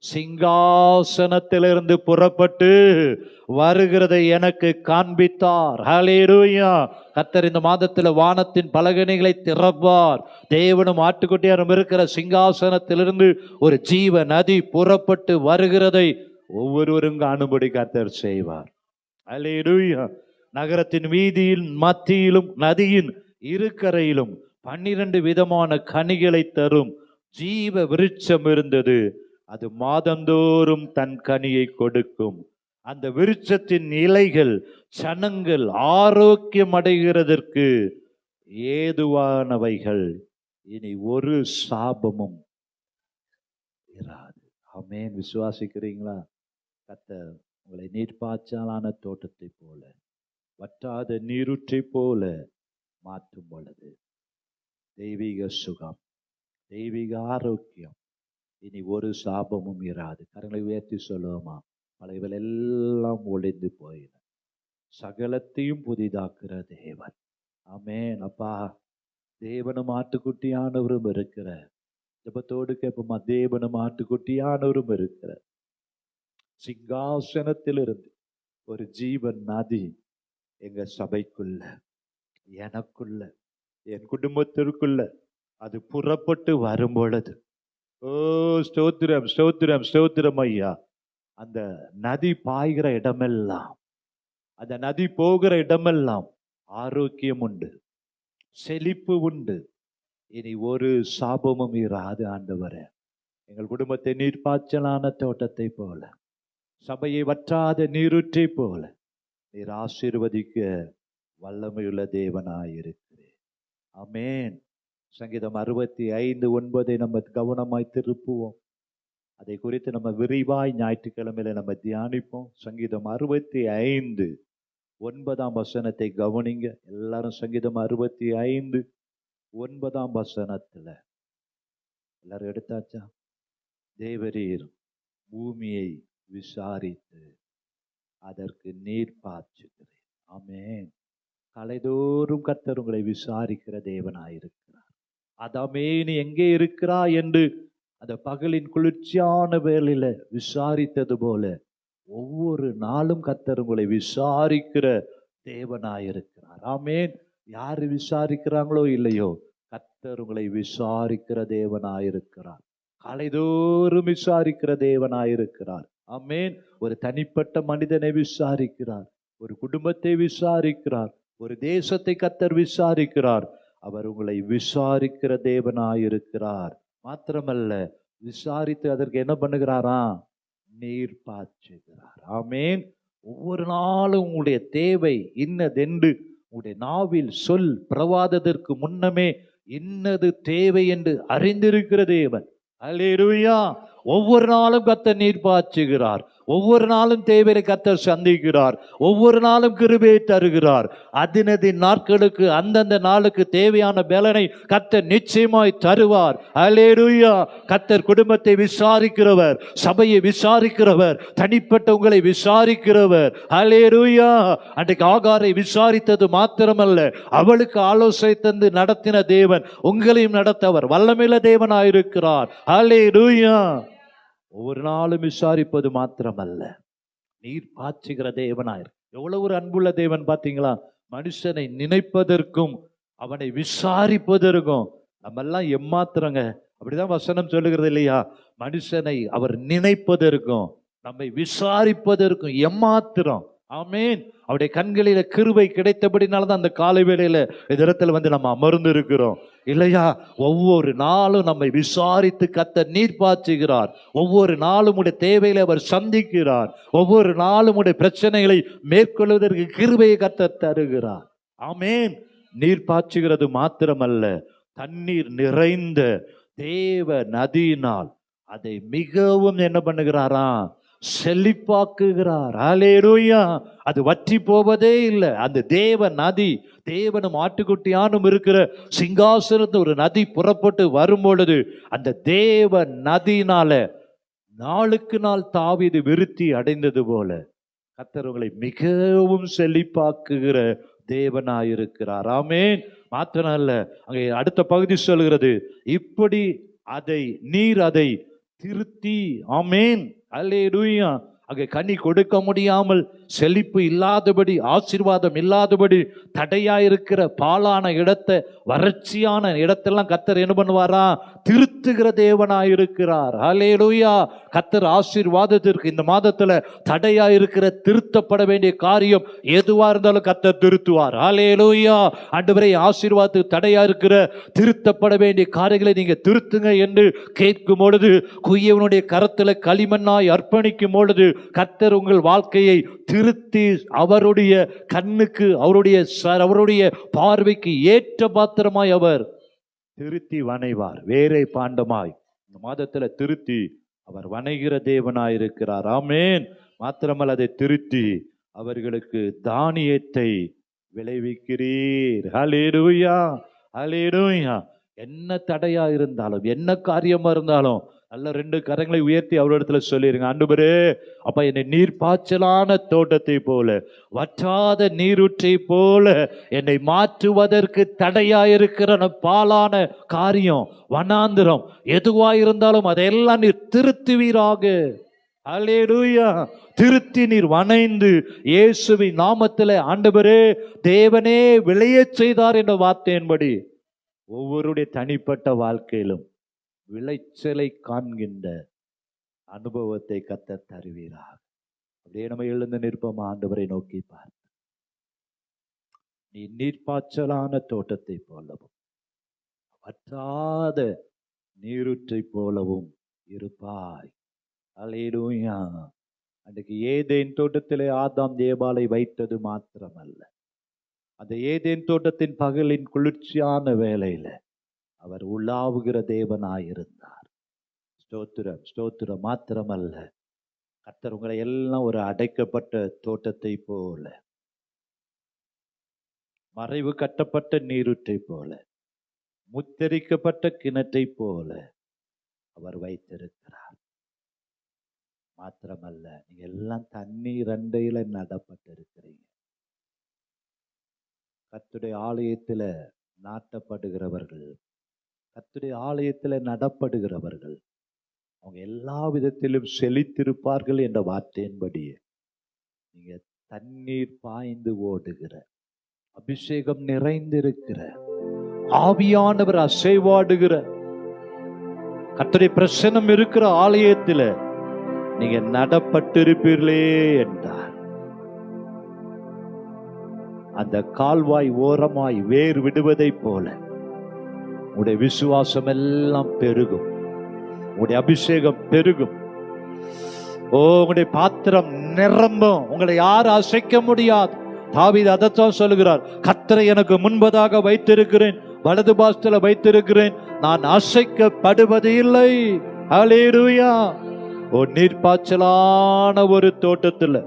Speaker 1: சிங்காசனத்திலிருந்து புறப்பட்டு வருகிறதை எனக்கு காண்பித்தார். ஹல்லேலூயா. கர்த்தர் இந்த மாதத்தில் வானத்தின் பலகணிகளை திறப்பார். தேவனும் ஆட்டுக்குட்டியாரும் இருக்கிற சிங்காசனத்திலிருந்து ஒரு ஜீவ நதி புறப்பட்டு வருகிறதை ஒவ்வொருவரும் காணும்படி கர்த்தர் செய்வார். ஹல்லேலூயா. நகரத்தின் வீதியில் மத்தியிலும் நதியின் இருக்கரையிலும் 12 விதமான கனிகளை தரும் ஜீவ விருட்சம் இருந்தது. அது மாதந்தோறும் தன் கனியை கொடுக்கும். அந்த விருட்சத்தின் இலைகள் சனங்கள் ஆரோக்கியம் அடைகிறதற்கு ஏதுவானவைகள். இனி ஒரு சாபமும் இராது. ஆமென். விசுவாசிக்கிறீங்களா? கர்த்தர் உங்களை நீர்ப்பாய்ச்சலான தோட்டத்தை போல, வற்றாத நீரூற்றை போல மாற்றும் பொழுது தெய்வீக சுகம், தெய்வீக ஆரோக்கியம், இனி ஒரு சாபமும் இராது. கரங்களை உயர்த்தி சொல்லுவோமா? பழையவள் எல்லாம் ஒளிந்து போயின, சகலத்தையும் புதிதாக்குற தேவன். ஆமென். அப்பா, தேவனும் ஆட்டுக்குட்டியானவரும் இருக்கிற, ஜெபத்தோடு கேட்போமா? தேவனும் ஆட்டுக்குட்டியானவரும் இருக்கிற சிங்காசனத்திலிருந்து ஒரு ஜீவன் நதி எங்க சபைக்குள்ள, எனக்குள்ள, என் குடும்பத்திற்குள்ள அது புறப்பட்டு வரும் பொழுது, ஓ ஸ்தோத்திரம், ஸ்தோத்திரம், ஸ்தோத்திரம் ஐயா. அந்த நதி பாய்கிற இடமெல்லாம், அந்த நதி போகிற இடமெல்லாம் ஆரோக்கியம் உண்டு, செழிப்பு உண்டு. இனி ஒரு சாபமும் இராது. ஆண்டவரே, எங்கள் குடும்பத்தை நீர்ப்பாய்ச்சலான தோட்டத்தை போல, சபையை வற்றாத நீரூற்றை போல நீர் ஆசீர்வதிக்க வல்லமையுள்ள தேவனாயிருக்கிறேன். ஆமென். சங்கீதம் 65:9 நம்ம கவனமாய் திருப்புவோம். அதை குறித்து நம்ம விரிவாய் ஞாயிற்றுக்கிழமையில நம்ம தியானிப்போம். சங்கீதம் 65:9 கவனிங்க எல்லாரும். சங்கீதம் 65:9 எல்லாரும் எடுத்தாச்சா? தேவரீர் பூமியை விசாரித்து அதற்கு நீர் பாய்ச்சுகிறேன். ஆமென். கலைதோறும் கர்த்தர் உங்களை விசாரிக்கிற தேவனாயிருக்கிறார். ஆதாமே நீ எங்கே இருக்கிறாய் என்று அந்த பகலின் குளிர்ச்சியான வேளையில விசாரித்தது போல ஒவ்வொரு நாளும் கர்த்தர் உங்களை விசாரிக்கிற தேவனாயிருக்கிறார். ஆமென். யாரு விசாரிக்கிறாங்களோ இல்லையோ, கர்த்தர் உங்களை விசாரிக்கிற தேவனாயிருக்கிறார். காலைதோறும் விசாரிக்கிற தேவனாயிருக்கிறார். ஆமென். ஒரு தனிப்பட்ட மனிதனை விசாரிக்கிறார், ஒரு குடும்பத்தை விசாரிக்கிறார், ஒரு தேசத்தை கர்த்தர் விசாரிக்கிறார். அவர் உங்களை விசாரிக்கிற தேவனாயிருக்கிறார். மாத்திரமல்ல, விசாரித்து அதற்கு என்ன பண்ணுகிறாரா? நீர் பாய்ச்சுகிறார். ஆமென். ஒவ்வொரு நாளும் உங்களுடைய தேவை இன்னதென்று உங்களுடைய நாவில் சொல் பிரவாதத்திற்கு முன்னமே இன்னது தேவை என்று அறிந்திருக்கிற தேவன். அல்லேலூயா. ஒவ்வொரு நாளும் கர்த்தர் நீர் பாய்ச்சுகிறார். ஒவ்வொரு நாளும் தேவையை கர்த்தர் சந்திக்கிறார். ஒவ்வொரு நாளும் கிருபையை தருகிறார். அதினதி நாட்களுக்கு அந்தந்த நாளுக்கு தேவையான பலனை கர்த்தர் நிச்சயமாய் தருவார். அல்லேலூயா. கர்த்தர் குடும்பத்தை விசாரிக்கிறவர், சபையை விசாரிக்கிறவர், தனிப்பட்ட உங்களை விசாரிக்கிறவர். அல்லேலூயா. அன்றைக்கு ஆகாரை விசாரித்தது மாத்திரமல்ல, அவளுக்கு ஆலோசனை தந்து நடத்தின தேவன் உங்களையும் நடத்தவர் வல்லமையுள்ள தேவனாயிருக்கிறார். அல்லேலூயா. ஒவ்வொரு நாளும் விசாரிப்பது மாத்திரமல்ல, நீர் பாய்ச்சுகிற தேவனாயிரு. எவ்வளவு ஒரு அன்புள்ள தேவன் பார்த்தீங்களா? மனுஷனை நினைப்பதற்கும் அவனை விசாரிப்பதற்கும் நம்ம எல்லாம் எம்மாத்திரங்க. அப்படிதான் வசனம் சொல்லுகிறது இல்லையா? மனுஷனை அவர் நினைப்பதற்கும் நம்மை விசாரிப்பதற்கும் எம்மாத்திரம். ஆமென். அவருடைய கண்களில கிருபை கிடைத்தபடினால்தான் அந்த காலை வேளையில இடத்துல வந்து நம்ம அமர்ந்து இருக்கிறோம் இல்லையா? ஒவ்வொரு நாளும் நம்மை விசாரித்து கர்த்தர் நீர் பாய்ச்சுகிறார். ஒவ்வொரு நாளும் உடைய தேவைகளை அவர் சந்திக்கிறார். ஒவ்வொரு நாளும் உடைய பிரச்சனைகளை மேற்கொள்வதற்கு கிருபையை கர்த்தர் தருகிறார். ஆமென். நீர் பாய்ச்சுகிறது மாத்திரமல்ல, தண்ணீர் நிறைந்த தேவ நதியினால் அதை மிகவும் என்ன பண்ணுகிறாரா? செழிப்பாக்குகிறார். அல்லேலூயா. அது வற்றி போவதே இல்லை. அந்த தேவ நதி, தேவனும் ஆட்டுக்குட்டியானும் இருக்கிற சிங்காசனத்து ஒரு நதி புறப்பட்டு வரும் பொழுது அந்த தேவ நதியினால நாளுக்கு நாள் தாவீது விருத்தி அடைந்தது போல கர்த்தர் உங்களை மிகவும் செழிப்பாக்குகிற தேவனாயிருக்கிறார். ஆமென். மாத்திரம் அல்ல, அங்கே அடுத்த பகுதி சொல்கிறது, இப்படி நீர் அதை திருத்தி. ஆமென். அல்லேலூயா. அங்கே கனி கொடுக்க முடியாமல், செழிப்பு இல்லாதபடி, ஆசீர்வாதம் இல்லாதபடி தடையாயிருக்கிற பாலான இடத்தை, வறட்சியான இடத்தெல்லாம் கர்த்தர் என்ன பண்ணுவாரா? திருத்துகிற தேவனாயிருக்கிறார். அல்லேலூயா. கர்த்தர் ஆசீர்வாதத்திற்கு இந்த மாதத்துல தடையாயிருக்கிற திருத்தப்பட வேண்டிய காரியம் எதுவா இருந்தாலும் கர்த்தர் திருத்துவார். அல்லேலூயா. ஆண்டவரே, ஆசீர்வாதத்துக்கு தடையா இருக்கிற திருத்தப்பட வேண்டிய காரியங்களை நீங்க திருத்துங்க என்று கேட்கும் பொழுது, குயவனுடைய கரத்துல களிமண்ணாய் அர்ப்பணிக்கும் பொழுது கர்த்தர் உங்கள் வாழ்க்கையை திருத்தி அவருடைய கண்ணுக்கு, அவருடைய பார்வைக்கு ஏற்ற பாத்திரமாய் அவர் திருத்தி வணைவார். வேறே பாண்டமாய் இந்த மாதத்துல திருத்தி அவர் வணைகிற தேவனாயிருக்கிறார். ஆமென். மாத்திரமல்ல, அதை திருத்தி அவர்களுக்கு தானியத்தை விளைவிக்கிறீர். ஹல்லேலூயா. ஹல்லேலூயா. என்ன தடையா இருந்தாலும், என்ன காரியமா இருந்தாலும், நல்ல 2 கரங்களை உயர்த்தி அவரிடத்துல சொல்லிருங்க, ஆண்டவரே, அப்ப என்னை நீர் பாய்ச்சலான தோட்டத்தை போல, வற்றாத நீரூற்றை போல என்னை மாற்றுவதற்கு தடையாயிருக்கிற பாலான காரியம், வனாந்திரம் எதுவாயிருந்தாலும் அதையெல்லாம் நீர் திருத்துவீராக. அல்லேலூயா. திருத்தி நீர் வணைந்து இயேசுவின் நாமத்திலே ஆண்டவரே, தேவனே விளையச் செய்தார் என்ற வார்த்தையின்படி ஒவ்வொருடைய தனிப்பட்ட வாழ்க்கையிலும் விளைச்சலை காண்கின்ற அனுபவத்தை கர்த்தர் தருவீராக. அப்படியே நம்ம எழுந்து நிற்போமா? ஆண்டவரை நோக்கி பார்த்து, நீ நீர்ப்பாய்ச்சலான தோட்டத்தை போலவும் வற்றாத நீரூற்றை போலவும் இருப்பாய். அல்லேலூயா. அன்றைக்கு ஏதேன் தோட்டத்திலே ஆதாம் ஏவாளை வைத்தது மாத்திரமல்ல, அந்த ஏதேன் தோட்டத்தின் பகலின் குளிர்ச்சியான வேளையில அவர் உலாவுகிற தேவனாயிருந்தார். ஸ்தோத்திரம், ஸ்தோத்திரம். மாத்திரமல்ல, கர்த்தர் உங்களை எல்லாம் ஒரு அடைக்கப்பட்ட தோட்டத்தை போல, மறைவு கட்டப்பட்ட நீரூற்றை போல, முத்தரிக்கப்பட்ட கிணற்றை போல அவர் வைத்திருக்கிறார். மாத்திரமல்ல, நீங்க எல்லாம் தண்ணீர் அண்டையில நடப்பட்டிருக்கிறீங்க. கர்த்தருடைய ஆலயத்துல நாட்டப்படுகிறவர்கள், கர்த்தருடைய ஆலயத்துல நடப்படுகிறவர்கள், அவங்க எல்லா விதத்திலும் செழித்திருப்பார்கள் என்ற வார்த்தையின்படி நீங்க தண்ணீர் பாய்ந்து ஓடுகிற, அபிஷேகம் நிறைந்திருக்கிற, ஆவியானவர் அசைவாடுகிற, கர்த்தருடைய பிரசன்னம் இருக்கிற ஆலயத்துல நீங்க நடப்பட்டிருப்பீர்களே என்றார். அந்த கால்வாய் ஓரமாய் வேர் விடுவதை போல உங்களுடைய விசுவாசம் எல்லாம் பெருகும், உங்களுடைய அபிஷேகம் பெருகும். உங்களுடைய பாத்திரம் நிரம்பும், உங்களை யாரும் அசைக்க முடியாது. தாவீது அதைத்தான் சொல்லுகிறார், கர்த்தரை எனக்கு முன்பதாக வைத்திருக்கிறேன், வலது பாஸ்தல வைத்திருக்கிறேன், நான் அசைக்கப்படுவது இல்லை. ஹல்லேலூயா. நீர்ப்பாய்ச்சலான ஒரு தோட்டத்துல,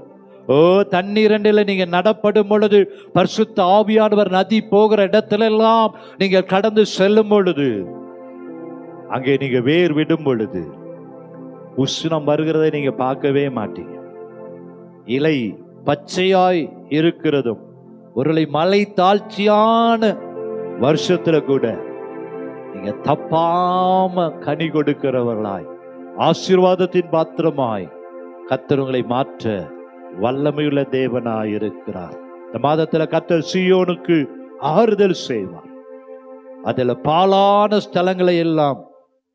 Speaker 1: தண்ணீரண்டில நீங்க நடப்படும் பொழுது, பரிசுத்த ஆவியானவர் நதி போகிற இடத்துல எல்லாம் நீங்க கடந்து செல்லும் பொழுது, அங்கே நீங்க வேர் விடும் பொழுது உஷ்ணம் வருகிறதை நீங்க பார்க்கவே மாட்டீங்க. இலை பச்சையாய் இருக்கிறதும், ஒருவேளை மழை தாழ்ச்சியான வருஷத்துல கூட நீங்க தப்பாம கனி கொடுக்கிறவர்களாய், ஆசீர்வாதத்தின் பாத்திரமாய் கர்த்தர் உங்களை மாற்ற வல்லமையுள்ள தேவனாய் இருக்கிறார். இந்த மாதத்துல கர்த்தர் சீயோனுக்கு ஆறுதல் செய்வார். அதுல பாழான ஸ்தலங்களை எல்லாம்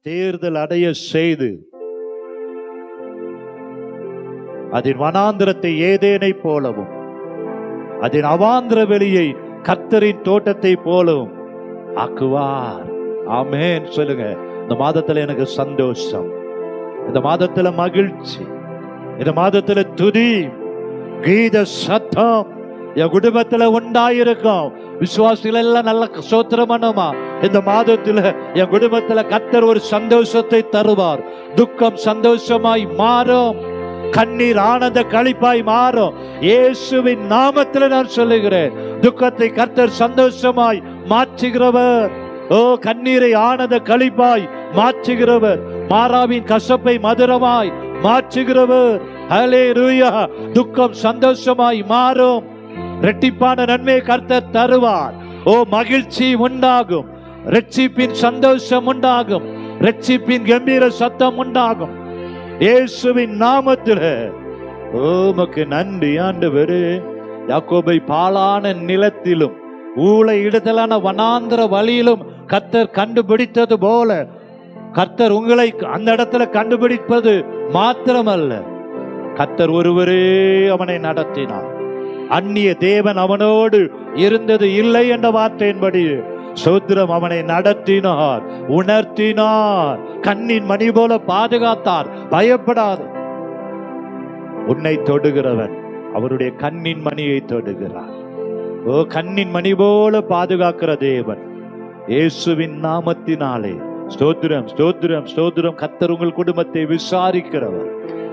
Speaker 1: தேர்தல் அடைய செய்து, அதன் வனாந்திரத்தை ஏதேனை போலவும், அதன் அவாந்திர வெளியை கர்த்தரின் தோட்டத்தை போலவும் ஆக்குவார். ஆமென் சொல்லுங்க. இந்த மாதத்துல எனக்கு சந்தோஷம், இந்த மாதத்துல மகிழ்ச்சி, இந்த மாதத்துல துதி கீத சத்தம் என் குடும்பத்துல உண்டாயிருக்கும். விசுவாசிகள் எல்லாம் நல்ல ஸ்தோத்திரம் பண்ணுமா. இந்த மாதத்துல என் குடும்பத்துல கர்த்தர் ஒரு சந்தோஷத்தை தருவார். துக்கம் சந்தோஷமாய் மாறும், கண்ணீர் ஆனந்த களிப்பாய் மாறும். இயேசுவின் நாமத்துல நான் சொல்லுகிறேன், துக்கத்தை கர்த்தர் சந்தோஷமாய் மாற்றுகிறவர். கண்ணீரை ஆனந்த களிப்பாய் மாற்றுகிறவர், மாறாவின் கசப்பை மதுரமாய் மாற்றுகிறவர். ஹல்லேலூயா. துக்கம் சந்தோஷமாய் மாறும், இரட்டிப்பான நன்மை கர்த்தர் தருவார். மகிழ்ச்சி உண்டாகும், இரட்சிப்பின் சந்தோஷம் உண்டாகும், இரட்சிப்பின் கம்பீர சத்தம் உண்டாகும். இயேசுவின் நாமத்தில் உமக்கு நன்றி ஆண்டவரே. யாக்கோபை பாழான நிலத்திலும் ஊழை இடத்திலான வனாந்திர வழியிலும் கர்த்தர் கண்டுபிடித்தது போல, கர்த்தர் உங்களை அந்த இடத்துல கண்டுபிடிப்பது மாத்திரமல்ல, கர்த்தர் ஒருவரே அவனை நடத்தினார். அந்நிய தேவன் அவனோடு இருந்தது இல்லை என்ற வார்த்தையின்படி சோத்திரம் அவனை நடத்தினார், உணர்த்தினார், கண்ணின் மணி போல பாதுகாத்தார். பயப்படாது, உன்னை தொடுகிறவன் அவருடைய கண்ணின் மணியை தொடுகிறார். கண்ணின் மணி போல பாதுகாக்கிற தேவன். இயேசுவின் நாமத்தினாலே ஸ்தோத்திரம், ஸ்தோத்திரம், ஸ்தோத்திரம். கர்த்தர் உங்கள் குடும்பத்தை விசாரிக்கிறவர்,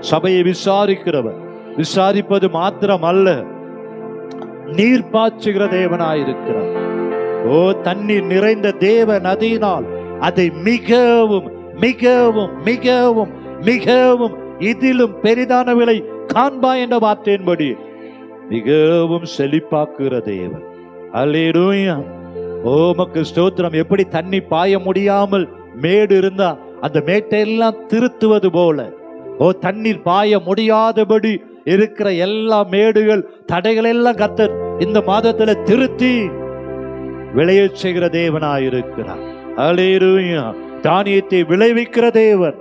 Speaker 1: சபையை விசாரிக்கிறவர். விசாரிப்பது மாத்திரம் அல்ல, நீர் பாய்ச்சுகிற தேவனாயிருக்கிறார். தண்ணீர் நிறைந்த தேவ நதியினால் அதை மிகவும் மிகவும் மிகவும் மிகவும் இதிலும் பெரிதானவளை காண்பா என்ற வார்த்தையின்படி மிகவும் செழிப்பாக்குகிற தேவன். அல்லேலூயா. உமக்கு ஸ்தோத்திரம். எப்படி தண்ணி பாய முடியாமல் மேடு இருந்தா அந்த மேட்டை எல்லாம் திருத்துவது போல, தண்ணீர் பாய முடியாதபடி இருக்கிற எல்லா மேடுகள், தடைகள் எல்லாம் கர்த்தர் இந்த மாதத்துல திருத்தி விளைய செய்கிற தேவனாயிருக்கிறார். அல்லேலூயா. தானியத்தை விளைவிக்கிற தேவன்.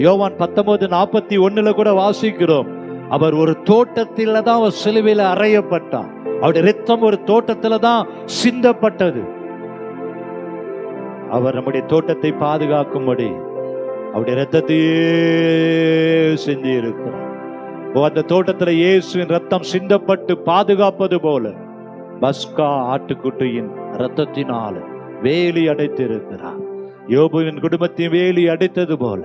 Speaker 1: யோவான் 19:41 கூட வாசிக்கிறோம், அவர் ஒரு தோட்டத்தில தான் அவர் சிலுவையில அறையப்பட்டார். அவருடைய ரத்தம் ஒரு தோட்டத்தில தான் சிந்தப்பட்டது. அவர் நம்முடைய தோட்டத்தை பாதுகாக்கும்படி அவருடைய ரத்தத்தையே சிந்தி இருக்கிறார். அந்த தோட்டத்தில் இயேசுவின் ரத்தம் சிந்தப்பட்டு பாதுகாப்பது போல பஸ்கா ஆட்டுக்குட்டியின் இரத்தத்தினால் வேலி அடைத்திருக்கிறார். யோபுவின் குடும்பத்தையும் வேலி அடைத்தது போல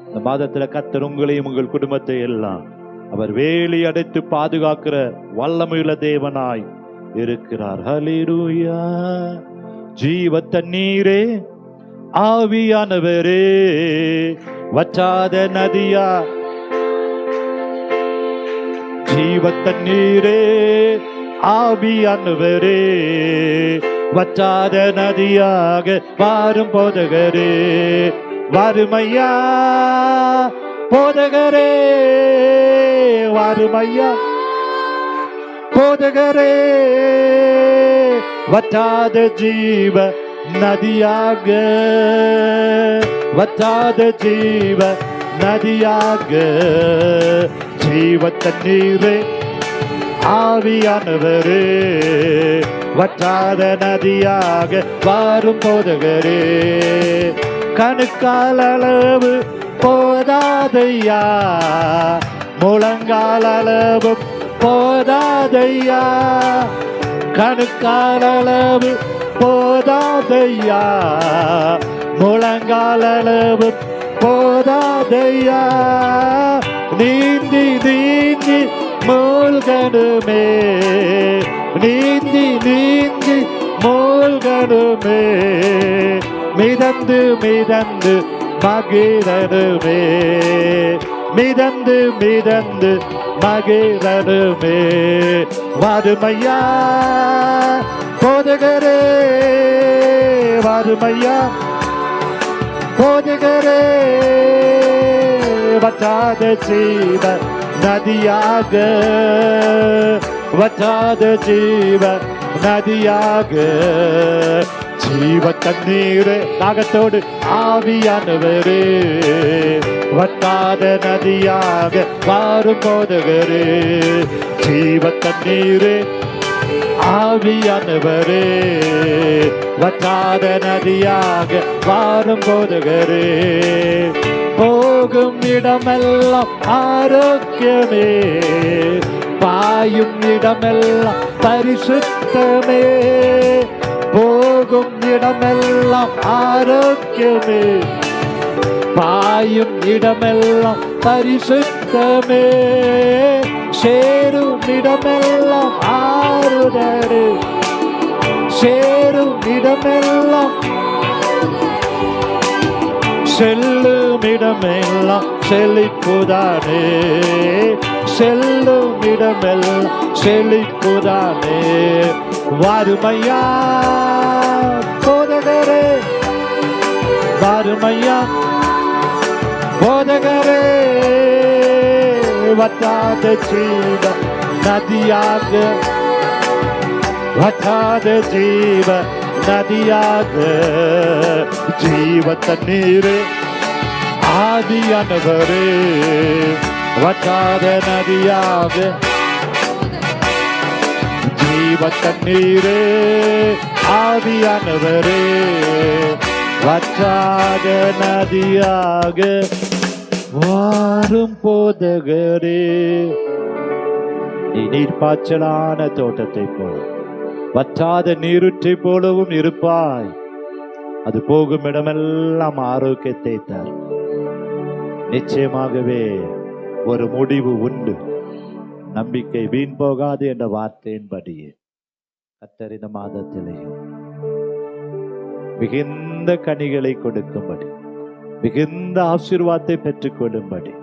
Speaker 1: இந்த மாதத்துல கர்த்தர் உங்களையும் உங்கள் குடும்பத்தை எல்லாம் அவர் வேலி அடைத்து பாதுகாக்கிற வல்லமையுள்ள தேவனாய் இருக்கிறார். ஹல்லேலூயா. ஜீவ தண்ணீரே, ஆவியானவரே, வற்றாத நதியா, ஜீவ தண்ணீரே, ஆவியானவரே, வற்றாத நதியாக வாரும் போதகரே, வாருமையா போதகரே, வாருமையா போதகரே, வற்றாத ஜீவ நதியாக, வற்றாத ஜீவ நதியாக, ஜீவ தண்ணீரே, ஆவியானவரே, வற்றாத நதியாக வாரும் போதகரே, கணுக்கால் அளவு போதாதையா, முழங்கால் அளவு போதாதையா, கணுக்கால் அளவு போதாதையா, முழங்கால் அளவு போதாதையா, நீந்தி நீந்தி மூழ்கணுமே, நீந்தி நீந்தி மூழ்கணுமே, மிதந்து மிதந்து மகிழனுமே, மிதந்து மிதந்து மகிழனுமே, வாருமையா போதகரே, வாருமையா போதகரே, வற்றாத ஜீவ நதியாக, வற்றாத ஜீவ நதியாக, ஜீவ தண்ணீரே, தாகத்தோடு ஆவியானவரே, வற்றாத நதியாக வாரும் போதகரே, ஜீவ தண்ணீரே, ஆவியானவரே, வற்றாத நதியாக வாரும் போதகரே, போகும் இடமெல்லாம் ஆரோக்கியமே, பாயும் இடமெல்லாம் பரிசுத்தமே, போகும் இடமெல்லாம் ஆரோக்கியமே, பாயும் இடமெல்லாம் பரிசுத்தமே, சேரும் இடமெல்லாம் ஆறுதலே, சேரும் இடமெல்லாம், செல்லும் இடமெல்லாம் செழிப்புதானே, செல்லும் இடமெல்லாம் செழிப்புதானே, வாருமையா போதகரே, வாருமையா போதகரே, வற்றாத ஜீவ நதியாக, வற்றாத ஜீவ நதியாக, ஜீவ தண்ணீரே, ஆவியானவரே, வற்றாத நதியாக, ஜீவ தண்ணீரே, ஆவியானவரே, வற்றாத நதியாக வாரும் போதகரே. நீ நீர்ப்பாய்ச்சலான தோட்டத்தை போல, வற்றாத நீருற்றை போலவும் இருப்பாய். அது போகும் இடமெல்லாம் ஆரோக்கியத்தை தரும். நிச்சயமாகவே ஒரு முடிவு உண்டு. நம்பிக்கை வீண் போகாது என்ற வார்த்தையின்படியே கர்த்தர் இந்த மாதத்திலேயும் மிகுந்த கனிகளை கொடுக்கும்படி, மிகுந்த ஆசீர்வாதத்தை பெற்றுக் கொள்ளும்படி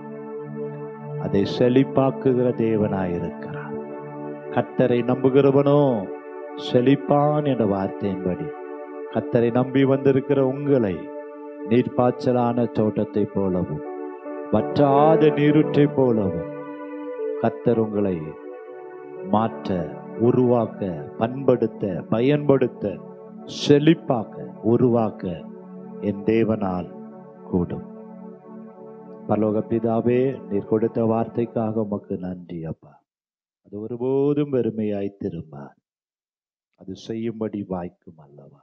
Speaker 1: அதை செழிப்பாக்குகிற தேவனாயிருக்கிறார். கர்த்தரை நம்புகிறவனோ செழிப்பான் என்ற வார்த்தையின்படி கர்த்தரை நம்பி வந்திருக்கிற உங்களை நீர்ப்பாய்ச்சலான தோட்டத்தை போலவும் வற்றாத நீருற்றை போலவும் கர்த்தர் உங்களை மாற்ற, உருவாக்க, பண்படுத்த, பயன்படுத்த, செழிப்பாக்க, உருவாக்க என் தேவனால் கூடும். பரலோக பிதாவே, நீர் கொடுத்த வார்த்தைக்காக உமக்கு நன்றி அப்பா. அது ஒருபோதும் வெறுமையாய் திரும்ப, அது செய்யும்படி வாய்க்கும் அல்லவா.